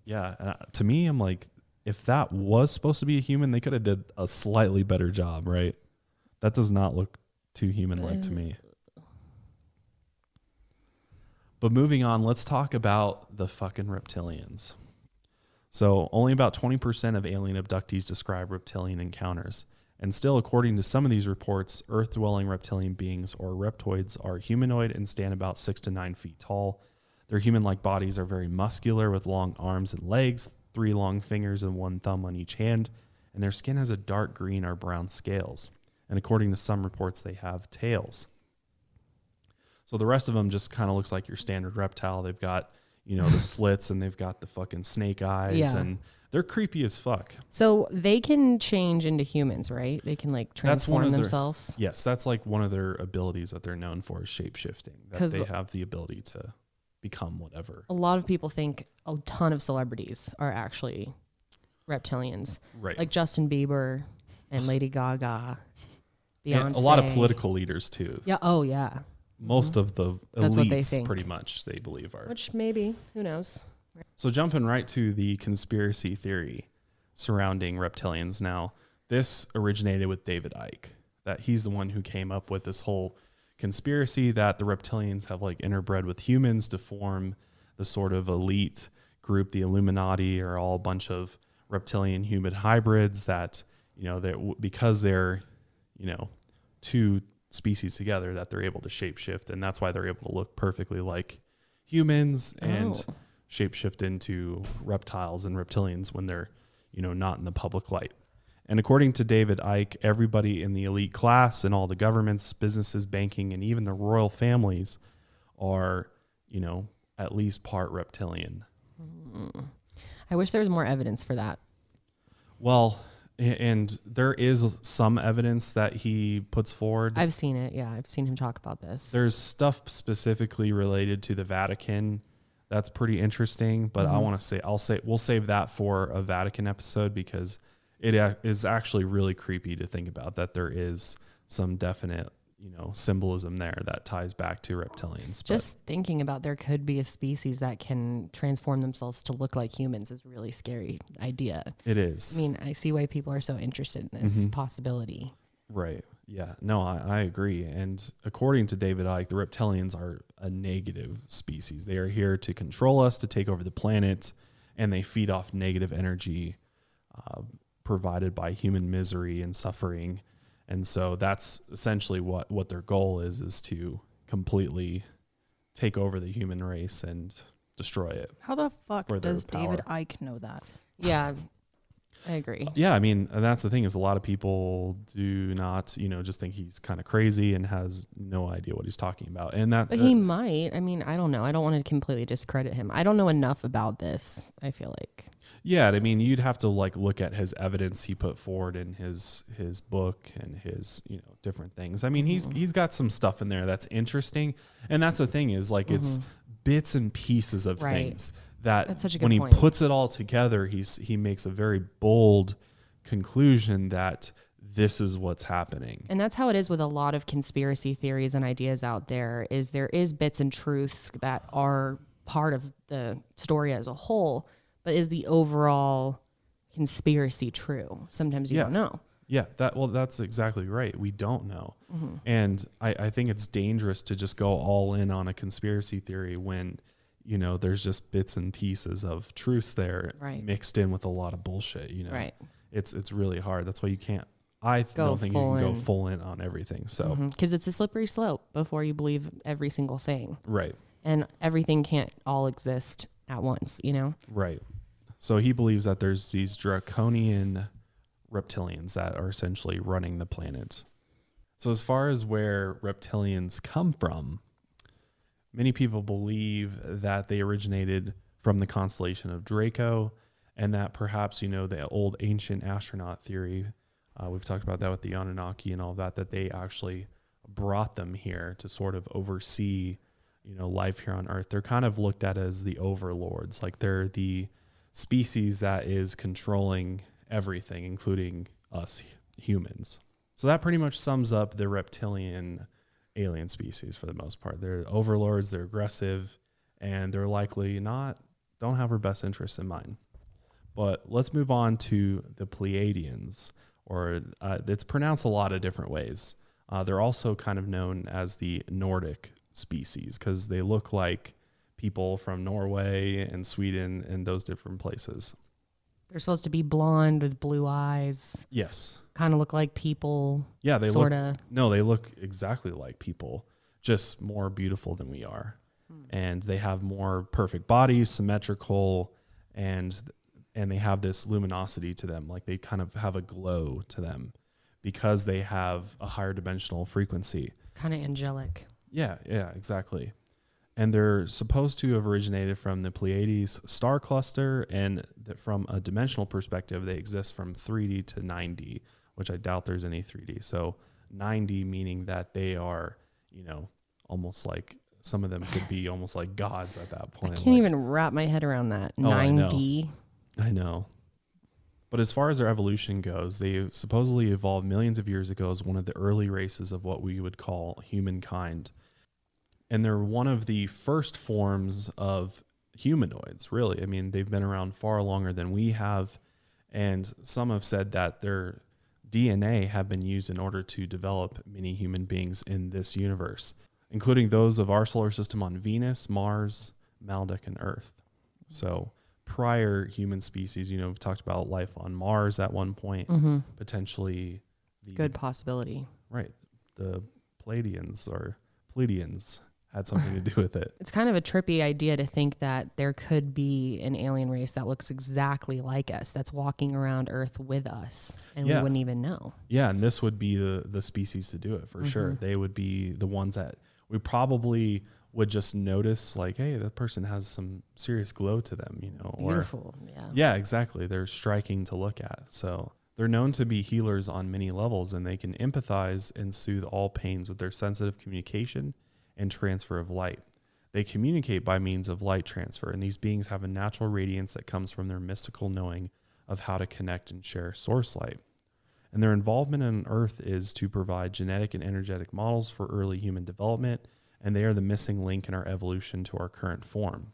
Yeah, to me, I'm like, if that was supposed to be a human, they could have did a slightly better job, right? That does not look too human-like to me. But moving on, let's talk about the fucking reptilians. So only about 20% of alien abductees describe reptilian encounters. And still, according to some of these reports, Earth-dwelling reptilian beings, or reptoids, are humanoid and stand about 6 to 9 feet tall. Their human-like bodies are very muscular with long arms and legs, 3 long fingers and 1 thumb on each hand, and their skin has a dark green or brown scales. And according to some reports, they have tails. So the rest of them just kind of looks like your standard reptile. They've got, the slits, and they've got the fucking snake eyes, and they're creepy as fuck. So they can change into humans, right? They can like transform themselves. Yes, that's like one of their abilities that they're known for is shape-shifting. That they have the ability to become whatever. A lot of people think a ton of celebrities are actually reptilians. Right. Like Justin Bieber and Lady Gaga, Beyonce. And a lot of political leaders too. Yeah. Oh, yeah. Most of the That's what they elites, think. pretty much, they believe are. Which maybe, who knows? So jumping right to the conspiracy theory surrounding reptilians now, this originated with David Icke, that he's the one who came up with this whole conspiracy that the reptilians have like interbred with humans to form the sort of elite group, the Illuminati, or all a bunch of reptilian human hybrids that, because they're, two species together, that they're able to shapeshift, and that's why they're able to look perfectly like humans and shapeshift into reptiles and reptilians when they're, not in the public light. And according to David Icke, everybody in the elite class and all the governments, businesses, banking, and even the royal families are, at least part reptilian. I wish there was more evidence for that. Well, and there is some evidence that he puts forward. I've seen it. Yeah, I've seen him talk about this. There's stuff specifically related to the Vatican that's pretty interesting, but I want to say we'll save that for a Vatican episode, because it is actually really creepy to think about that there is some definite, symbolism there that ties back to reptilians. Just thinking about there could be a species that can transform themselves to look like humans is a really scary idea. It is. I mean, I see why people are so interested in this possibility. Right. Yeah. No, I agree. And according to David Icke, the reptilians are a negative species. They are here to control us, to take over the planet, and they feed off negative energy provided by human misery and suffering. And so that's essentially what their goal is to completely take over the human race and destroy it. How the fuck For their does David power. Icke know that? Yeah, I agree. Yeah, I mean, and that's the thing, is a lot of people do not, just think he's kind of crazy and has no idea what he's talking about. And that, But he might. I mean, I don't know. I don't want to completely discredit him. I don't know enough about this, I feel like. yeah, I mean, you'd have to like look at his evidence he put forward in his book and his, different things. I mean, he's got some stuff in there that's interesting. And that's the thing, is like it's bits and pieces of things that That's such a good when he point. puts it all together, he makes a very bold conclusion that this is what's happening. And that's how it is with a lot of conspiracy theories and ideas out there, is there is bits and truths that are part of the story as a whole, but is the overall conspiracy true? Sometimes you don't know. Yeah, that's exactly right. We don't know. And I think it's dangerous to just go all in on a conspiracy theory when, there's just bits and pieces of truths there mixed in with a lot of bullshit, Right. It's really hard. That's why you can't, don't think you can go full in on everything. So, Because it's a slippery slope before you believe every single thing. right. And everything can't all exist at once, Right. So he believes that there's these draconian reptilians that are essentially running the planet. So as far as where reptilians come from, many people believe that they originated from the constellation of Draco, and that perhaps, the old ancient astronaut theory, we've talked about that with the Anunnaki and all that they actually brought them here to sort of oversee life here on Earth. They're kind of looked at as the overlords. Like they're the species that is controlling everything, including us humans. So that pretty much sums up the reptilian alien species for the most part. They're overlords, they're aggressive, and they're likely don't have our best interests in mind. But let's move on to the Pleiadians, or it's pronounced a lot of different ways. They're also kind of known as the Nordic species because they look like people from Norway and Sweden and those different places. They're supposed to be blonde with blue eyes. Yes. Kind of look like people. Yeah, they sorta. They look exactly like people, just more beautiful than we are. And they have more perfect bodies, symmetrical, and they have this luminosity to them. Like they kind of have a glow to them because they have a higher dimensional frequency. Kind of angelic. Yeah, exactly. And they're supposed to have originated from the Pleiades star cluster, and that from a dimensional perspective, they exist from 3D to 9D, which I doubt there's any 3D. So 9D meaning that they are, almost like some of them could be almost like gods at that point. I can't even wrap my head around that. 9D. I know. But as far as their evolution goes, they supposedly evolved millions of years ago as one of the early races of what we would call humankind. And they're one of the first forms of humanoids, really. I mean, they've been around far longer than we have. And some have said that their DNA have been used in order to develop many human beings in this universe, including those of our solar system on Venus, Mars, Maldek, and Earth. So prior human species, we've talked about life on Mars at one point, potentially. Good possibility. Right. The Pleiadians had something to do with it. It's kind of a trippy idea to think that there could be an alien race that looks exactly like us, that's walking around Earth with us, and we wouldn't even know. Yeah, and this would be the species to do it for sure. They would be the ones that we probably would just notice, like, hey, that person has some serious glow to them, Beautiful, Yeah, exactly. They're striking to look at. So they're known to be healers on many levels, and they can empathize and soothe all pains with their sensitive communication and transfer of light. They communicate by means of light transfer, and these beings have a natural radiance that comes from their mystical knowing of how to connect and share source light. And their involvement on Earth is to provide genetic and energetic models for early human development, and they are the missing link in our evolution to our current form.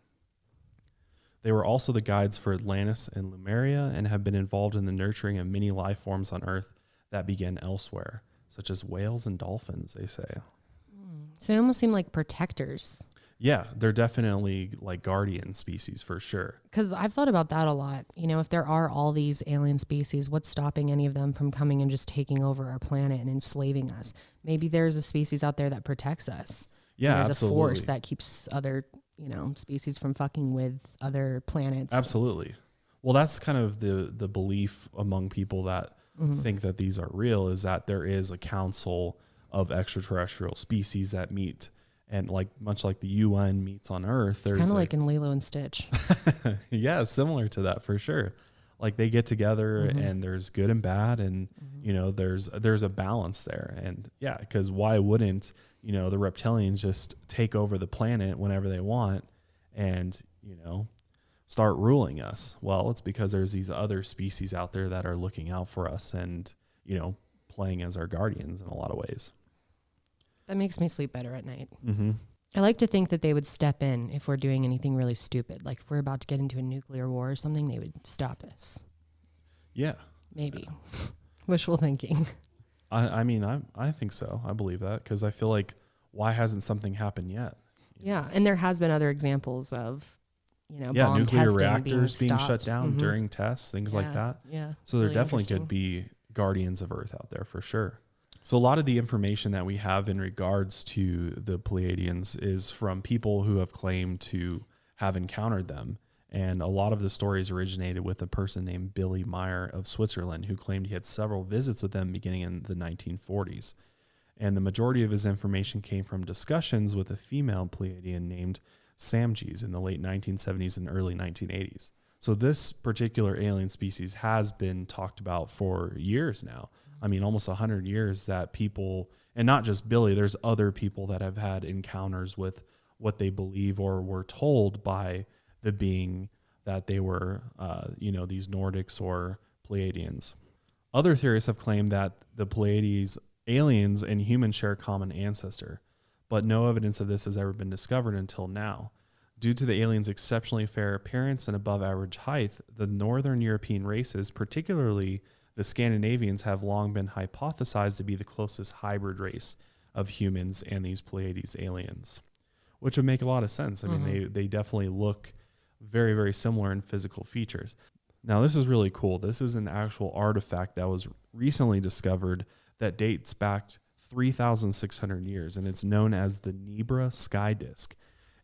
They were also the guides for Atlantis and Lemuria and have been involved in the nurturing of many life forms on Earth that began elsewhere, such as whales and dolphins, they say. So they almost seem like protectors. Yeah, they're definitely like guardian species for sure. Because I've thought about that a lot. If there are all these alien species, what's stopping any of them from coming and just taking over our planet and enslaving us? Maybe there's a species out there that protects us. Yeah, there's absolutely. a force that keeps other, species from fucking with other planets. Absolutely. Well, that's kind of the belief among people that think that these are real, is that there is a council of extraterrestrial species that meet, and much like the UN meets on Earth, there's kind of like in Lilo and Stitch. Yeah, similar to that for sure. Like they get together and there's good and bad, and there's a balance there. And yeah, because why wouldn't the reptilians just take over the planet whenever they want and start ruling us? Well, it's because there's these other species out there that are looking out for us and playing as our guardians in a lot of ways. That makes me sleep better at night. I like to think that they would step in if we're doing anything really stupid. Like if we're about to get into a nuclear war or something, they would stop us. Yeah. Maybe. Wishful thinking. I mean, I think so. I believe that because I feel like why hasn't something happened yet? Yeah. And there has been other examples of, bomb nuclear reactors being stopped. shut down during tests, things like that. Yeah. So there definitely could be guardians of Earth out there for sure. So a lot of the information that we have in regards to the Pleiadians is from people who have claimed to have encountered them. And a lot of the stories originated with a person named Billy Meyer of Switzerland, who claimed he had several visits with them beginning in the 1940s. And the majority of his information came from discussions with a female Pleiadian named Samges in the late 1970s and early 1980s. So this particular alien species has been talked about for years now. I mean, almost 100 years that people, and not just Billy, there's other people that have had encounters with what they believe or were told by the being that they were, these Nordics or Pleiadians. Other theorists have claimed that the Pleiades aliens and humans share a common ancestor, but no evidence of this has ever been discovered until now. Due to the aliens' exceptionally fair appearance and above average height, the Northern European races, particularly the Scandinavians, have long been hypothesized to be the closest hybrid race of humans and these Pleiades aliens, which would make a lot of sense. I mean, they definitely look very, very similar in physical features. Now, this is really cool. This is an actual artifact that was recently discovered that dates back 3,600 years, and it's known as the Nebra Sky Disk.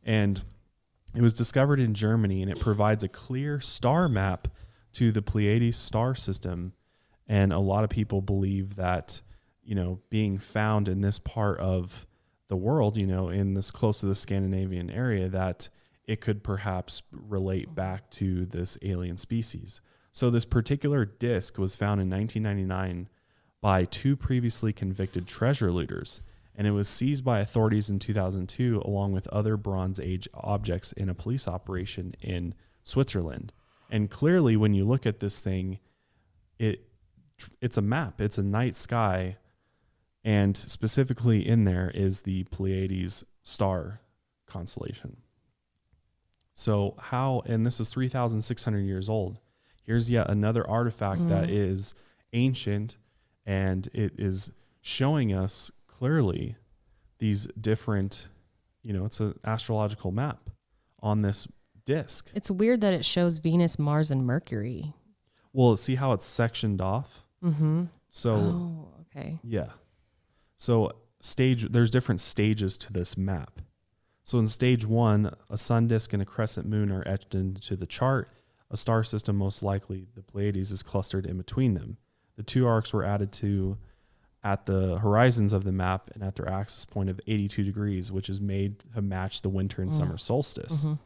And it was discovered in Germany, and it provides a clear star map to the Pleiades star system. And a lot of people believe that, being found in this part of the world, in this close to the Scandinavian area, that it could perhaps relate back to this alien species. So this particular disk was found in 1999 by 2 previously convicted treasure looters, and it was seized by authorities in 2002 along with other Bronze Age objects in a police operation in Switzerland. And clearly, when you look at this thing, it's a map. It's a night sky, and specifically in there is the Pleiades star constellation. So and this is 3,600 years old. Here's yet another artifact that is ancient, and it is showing us clearly these different, it's an astrological map on this disk. It's weird that it shows Venus, Mars, and Mercury. Well, see how it's sectioned off? Mm-hmm. So, okay. Yeah. So there's different stages to this map. So in stage 1, a sun disk and a crescent moon are etched into the chart. A star system, most likely the Pleiades, is clustered in between them. The 2 arcs were added at the horizons of the map and at their axis point of 82 degrees, which is made to match the winter and summer solstice. And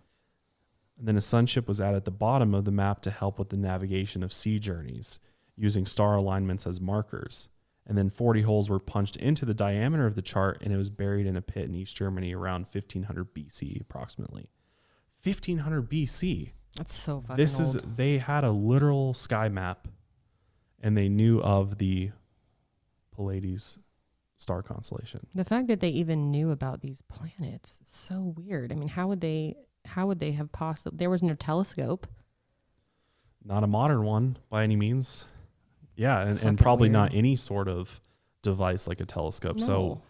then a sunship was added at the bottom of the map to help with the navigation of sea journeys, using star alignments as markers. And then 40 holes were punched into the diameter of the chart, and it was buried in a pit in East Germany around 1500 BC, approximately. 1500 BC. That's so fucking old. They had a literal sky map, and they knew of the Pleiades star constellation. The fact that they even knew about these planets is so weird. I mean, how would they have possibly? There was no telescope. Not a modern one by any means. Yeah, and probably not any sort of device like a telescope. No. So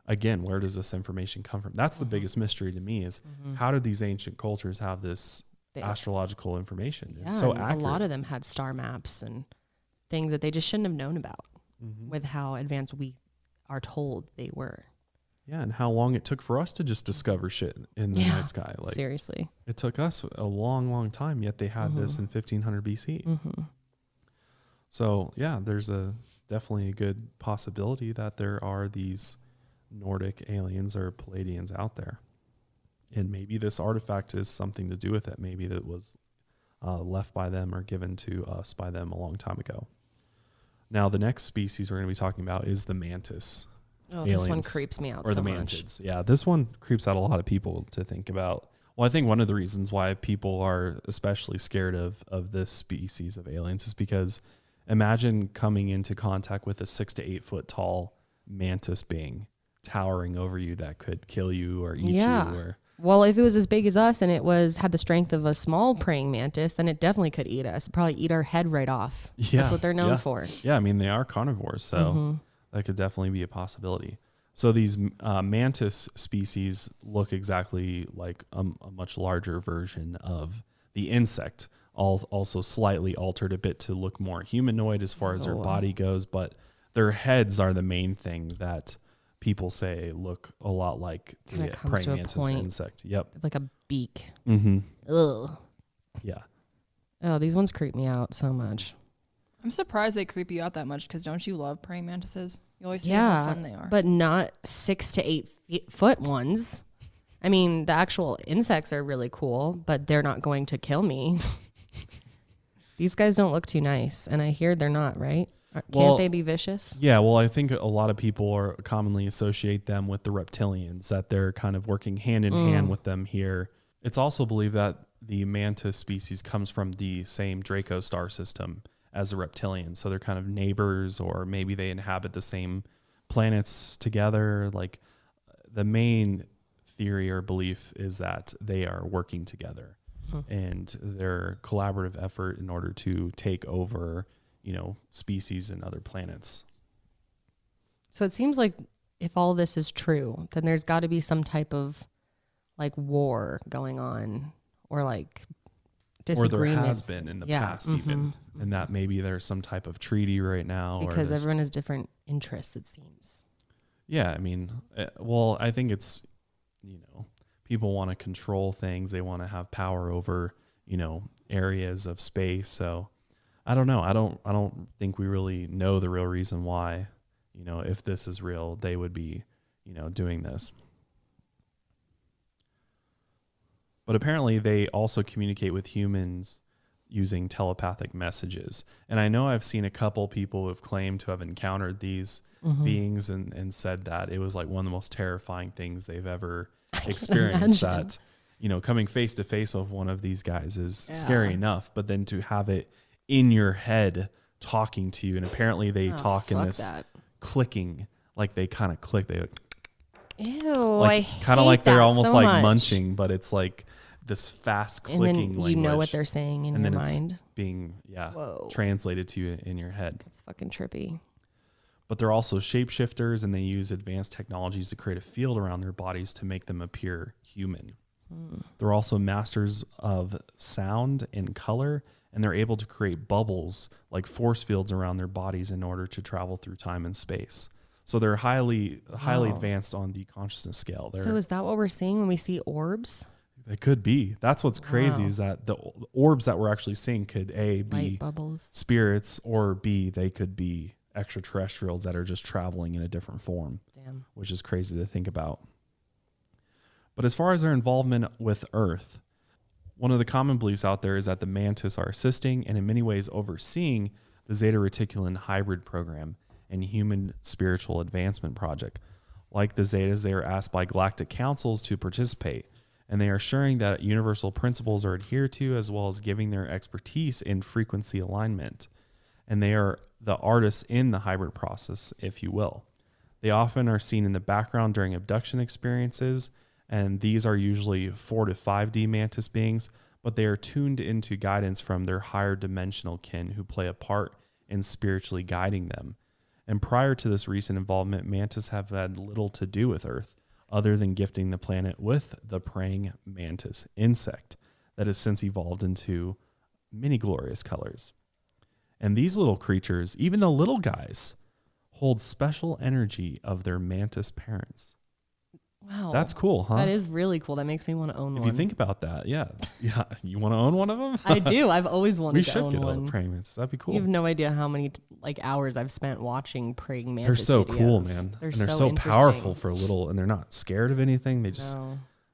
again, where does this information come from? That's the biggest mystery to me is how did these ancient cultures have this astrological information? Yeah, it's so accurate. A lot of them had star maps and things that they just shouldn't have known about with how advanced we are told they were. Yeah, and how long it took for us to just discover shit in the night sky. Like, seriously. It took us a long, long time, yet they had this in 1500 BC. So, yeah, there's definitely a good possibility that there are these Nordic aliens or Pleiadians out there. And maybe this artifact is something to do with it. Maybe that was left by them or given to us by them a long time ago. Now, the next species we're going to be talking about is the mantis. Oh, this one creeps me out so much. Or the mantids. Yeah, this one creeps out a lot of people to think about. Well, I think one of the reasons why people are especially scared of this species of aliens is because imagine coming into contact with a 6 to 8 foot tall mantis being towering over you that could kill you or eat you. Or well, if it was as big as us and it had the strength of a small praying mantis, then it definitely could eat us. Probably eat our head right off. Yeah, that's what they're known for. Yeah, I mean, they are carnivores, so that could definitely be a possibility. So these mantis species look exactly like a much larger version of the insect, also slightly altered a bit to look more humanoid as far as their body goes, but their heads are the main thing that people say look a lot like the praying mantis insect. Yep. Like a beak. Ugh. Yeah. Oh, these ones creep me out so much. I'm surprised they creep you out that much because don't you love praying mantises? You always say how fun they are. But not 6 to 8 foot ones. I mean, the actual insects are really cool, but they're not going to kill me. These guys don't look too nice, and I hear they're not, right? Can't they be vicious? Yeah, well, I think a lot of people commonly associate them with the reptilians, that they're kind of working hand in hand with them here. It's also believed that the mantis species comes from the same Draco star system as the reptilians. So they're kind of neighbors, or maybe they inhabit the same planets together. Like, the main theory or belief is that they are working together and their collaborative effort in order to take over, species and other planets. So it seems like if all this is true, then there's got to be some type of like war going on, or like disagreements. Or there has been in the past even, and that maybe there's some type of treaty right now. Because everyone has different interests, it seems. Yeah, I mean, well, I think it's, people want to control things. They want to have power over, areas of space. So I don't know. I don't think we really know the real reason why, if this is real, they would be, doing this. But apparently they also communicate with humans using telepathic messages. And I know I've seen a couple people who have claimed to have encountered these beings and said that it was like one of the most terrifying things they've ever experienced. That, coming face to face with one of these guys is scary enough, but then to have it in your head talking to you, and apparently they talk in this clicking, like they kind of click, they ew, like kind of like they're almost so like munching, but it's like this fast clicking language. You know what they're saying in your mind. It's being translated to you in your head. It's fucking trippy. But they're also shapeshifters, and they use advanced technologies to create a field around their bodies to make them appear human. They're also masters of sound and color, and they're able to create bubbles like force fields around their bodies in order to travel through time and space. So they're highly advanced on the consciousness scale. So is that what we're seeing when we see orbs? It could be. That's what's crazy, is that the orbs that we're actually seeing could A, be light bubbles, spirits, or B, they could be extraterrestrials that are just traveling in a different form. Damn. Which is crazy to think about. But as far as their involvement with Earth, one of the common beliefs out there is that the mantis are assisting and in many ways overseeing the Zeta Reticulan hybrid program and human spiritual advancement project. Like the Zetas, they are asked by galactic councils to participate, and they are assuring that universal principles are adhered to, as well as giving their expertise in frequency alignment. And they are the artists in the hybrid process, if you will. They often are seen in the background during abduction experiences, and these are usually 4 to 5D mantis beings, but they are tuned into guidance from their higher dimensional kin who play a part in spiritually guiding them. And prior to this recent involvement, mantis have had little to do with Earth, other than gifting the planet with the praying mantis insect that has since evolved into many glorious colors. And these little creatures, even the little guys, hold special energy of their mantis parents. Wow. That's cool, huh? That is really cool. That makes me want to own one. If you think about that, yeah. You want to own one of them? I do. I've always wanted to own one. We should get a praying mantis. That'd be cool. You have no idea how many hours I've spent watching praying mantis. They're so videos. Cool, man. They're so powerful for a little, and they're not scared of anything. They just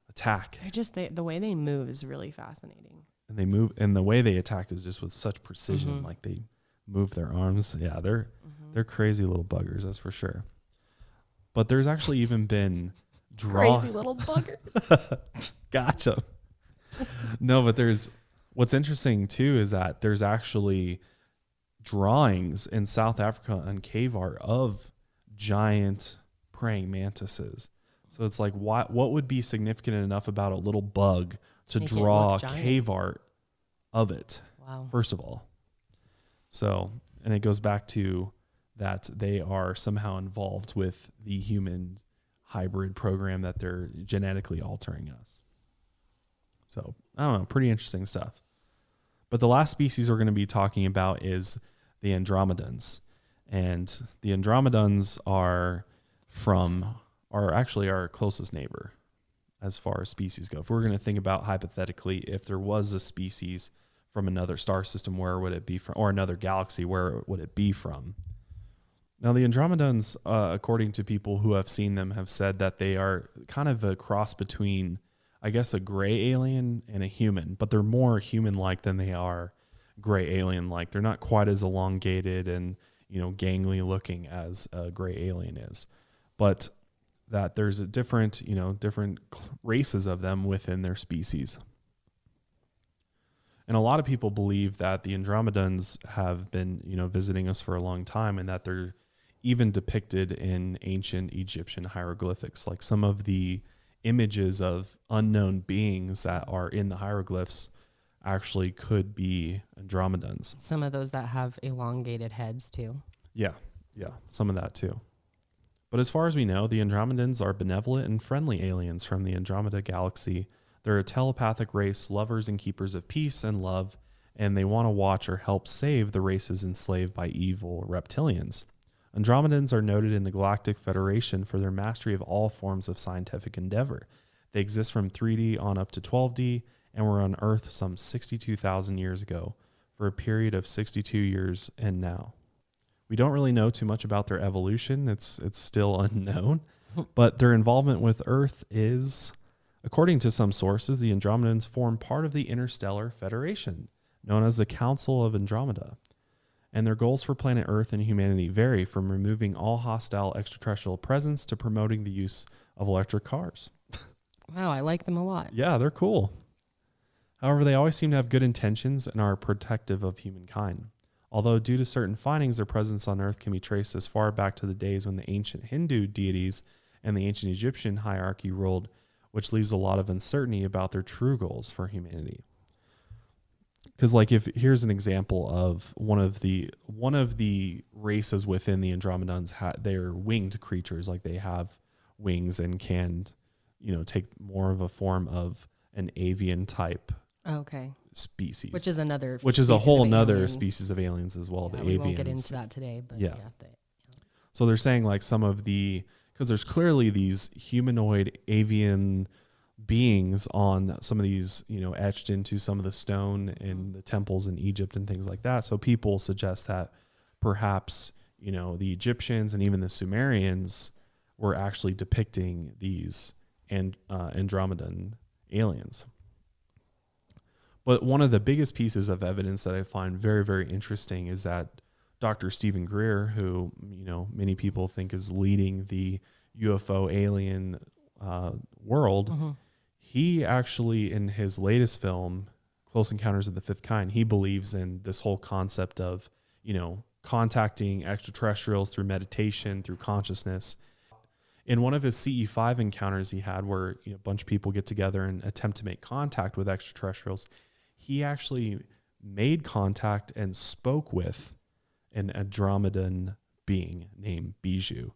attack. The way they move is really fascinating. And they move, and the way they attack is just with such precision. Like they move their arms. Yeah, they're crazy little buggers, that's for sure. But there's actually even been crazy little buggers. Gotcha. No, but what's interesting too is that there's actually drawings in South Africa and cave art of giant praying mantises. So it's like, what would be significant enough about a little bug to draw cave art of it? Wow. First of all. So, and it goes back to that they are somehow involved with the human hybrid program, that they're genetically altering us. So, I don't know, pretty interesting stuff. But the last species we're going to be talking about is the Andromedans. And the Andromedans are actually our closest neighbor as far as species go. If we're going to think about hypothetically, if there was a species from another star system, where would it be from? Or another galaxy, where would it be from? Now, the Andromedans, according to people who have seen them, have said that they are kind of a cross between, I guess, a gray alien and a human, but they're more human-like than they are gray alien-like. They're not quite as elongated and, gangly looking as a gray alien is, but that there's a different races of them within their species. And a lot of people believe that the Andromedans have been, visiting us for a long time, and that they're even depicted in ancient Egyptian hieroglyphics. Like some of the images of unknown beings that are in the hieroglyphs actually could be Andromedans. Some of those that have elongated heads too. Yeah, some of that too. But as far as we know, the Andromedans are benevolent and friendly aliens from the Andromeda galaxy. They're a telepathic race, lovers and keepers of peace and love, and they want to watch or help save the races enslaved by evil reptilians. Andromedans are noted in the Galactic Federation for their mastery of all forms of scientific endeavor. They exist from 3D on up to 12D and were on Earth some 62,000 years ago for a period of 62 years and now. We don't really know too much about their evolution. It's still unknown, but their involvement with Earth is, according to some sources, the Andromedans form part of the Interstellar Federation, known as the Council of Andromeda. And their goals for planet Earth and humanity vary from removing all hostile extraterrestrial presence to promoting the use of electric cars. Wow, I like them a lot. Yeah, they're cool. However, they always seem to have good intentions and are protective of humankind. Although due to certain findings, their presence on Earth can be traced as far back to the days when the ancient Hindu deities and the ancient Egyptian hierarchy ruled, which leaves a lot of uncertainty about their true goals for humanity. Because, here's an example of one of the races within the Andromedans, they're winged creatures. Like they have wings and can, take more of a form of an avian type. Okay. Species, which is a whole nother species of aliens as well. Yeah, the we avians. won't get into that today, but yeah. So they're saying because there's clearly these humanoid avian beings on some of these, etched into some of the stone in the temples in Egypt and things like that. So people suggest that perhaps, the Egyptians and even the Sumerians were actually depicting these Andromedan aliens. But one of the biggest pieces of evidence that I find very, very interesting is that Dr. Stephen Greer, who, many people think is leading the UFO alien world, he actually, in his latest film, Close Encounters of the Fifth Kind, he believes in this whole concept of, contacting extraterrestrials through meditation, through consciousness. In one of his CE5 encounters he had where a bunch of people get together and attempt to make contact with extraterrestrials, he actually made contact and spoke with an Andromedan being named Bijou.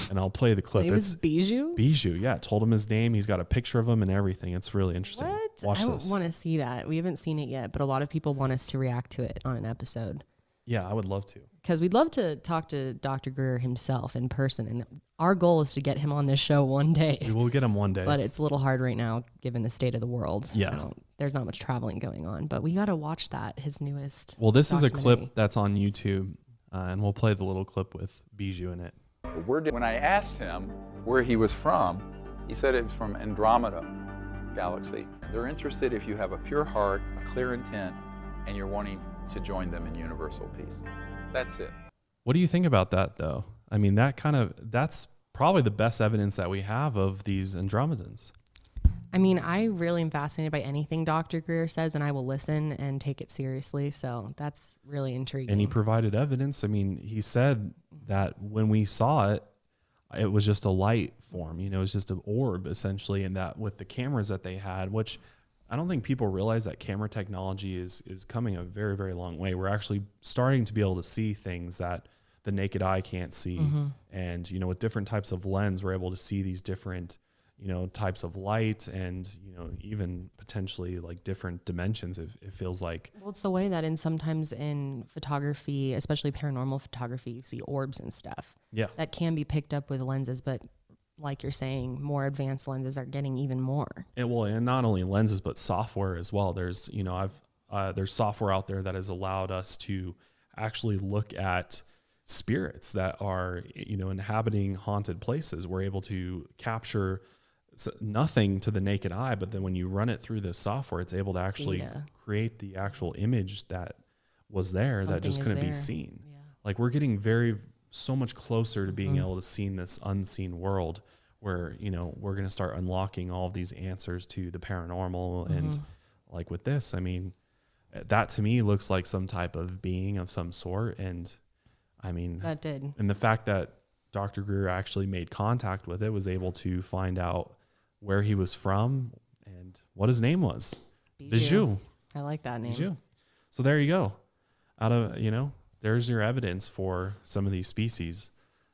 And I'll play the clip. It was Bijou? Bijou, yeah. Told him his name. He's got a picture of him and everything. It's really interesting. What? Watch this. I want to see that. We haven't seen it yet, but a lot of people want us to react to it on an episode. Yeah, I would love to. Because we'd love to talk to Dr. Greer himself in person. And our goal is to get him on this show one day. We will get him one day. But it's a little hard right now, given the state of the world. Yeah. There's not much traveling going on. But we got to watch that, his newest Well, this is a documentary. clip that's on YouTube. And we'll play the little clip with Bijou in it. When I asked him where he was from, he said it was from Andromeda galaxy. They're interested if you have a pure heart, a clear intent, and you're wanting to join them in universal peace. That's it. What do you think about that, though? I mean, that's probably the best evidence that we have of these Andromedans. I mean, I really am fascinated by anything Dr. Greer says, and I will listen and take it seriously. So that's really intriguing. And he provided evidence. I mean, he said that when we saw it, it was just a light form. It was just an orb, essentially, and that with the cameras that they had, which I don't think people realize that camera technology is coming a very, very long way. We're actually starting to be able to see things that the naked eye can't see. And, with different types of lens, we're able to see these different types of light and, even potentially like different dimensions. It feels like. Well, it's the way that sometimes in photography, especially paranormal photography, you see orbs and stuff. Yeah. That can be picked up with lenses, but like you're saying, more advanced lenses are getting even more. And not only lenses, but software as well. There's, there's software out there that has allowed us to actually look at spirits that are, inhabiting haunted places. We're able to capture nothing to the naked eye, but then when you run it through this software, it's able to actually create the actual image that was there that just couldn't be seen. Yeah. like we're getting so much closer to being able to see this unseen world where, you know, we're going to start unlocking all of these answers to the paranormal. And like with this, I mean, that to me looks like some type of being of some sort. And I mean, that did. And the fact that Dr. Greer actually made contact with it, was able to find out where he was from and what his name was. Bijou. I like that name. Bijou. So there you go. You know, there's your evidence for some of these species.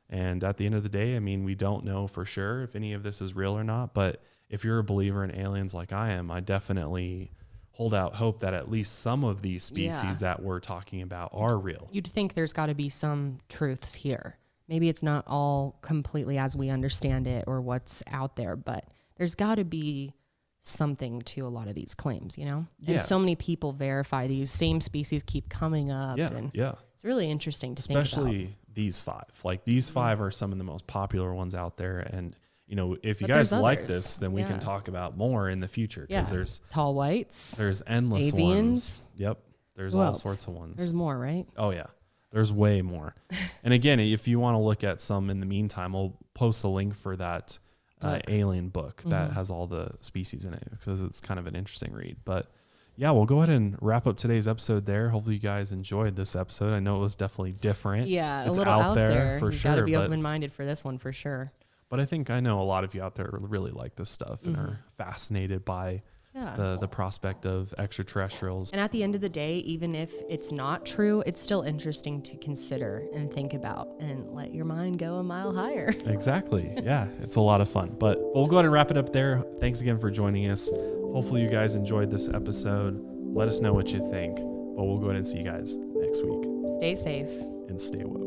And at the end of the day, I mean, we don't know for sure if any of this is real or not, but if you're a believer in aliens like I am, I definitely hold out hope that at least some of these species that we're talking about are real. You'd think there's got to be some truths here. Maybe it's not all completely as we understand it or what's out there, but there's got to be something to a lot of these claims, you know? Yeah. And so many people verify these same species keep coming up. Yeah, and yeah. It's really interesting to think about. Especially these 5. Like these 5 are some of the most popular ones out there. And, you know, if you But guys there's like others. this, then we can talk about more in the future. Because there's tall whites. There's endless avians. ones. Yep. There's Who all else? sorts of ones. There's more, right? Oh, yeah. There's way more. And again, if you want to look at some in the meantime, I'll post a link for that alien book that has all the species in it, because it's kind of an interesting read. But yeah, we'll go ahead and wrap up today's episode there. Hopefully you guys enjoyed this episode. I know it was definitely different. Yeah, it's a little out there for you sure. Got to be open-minded for this one for sure. But I think I know a lot of you out there really like this stuff and are fascinated by the prospect of extraterrestrials. And at the end of the day, even if it's not true, it's still interesting to consider and think about and let your mind go a mile higher. Exactly. Yeah, it's a lot of fun. But we'll go ahead and wrap it up there. Thanks again for joining us. Hopefully you guys enjoyed this episode. Let us know what you think. But we'll go ahead and see you guys next week. Stay safe. And stay woke.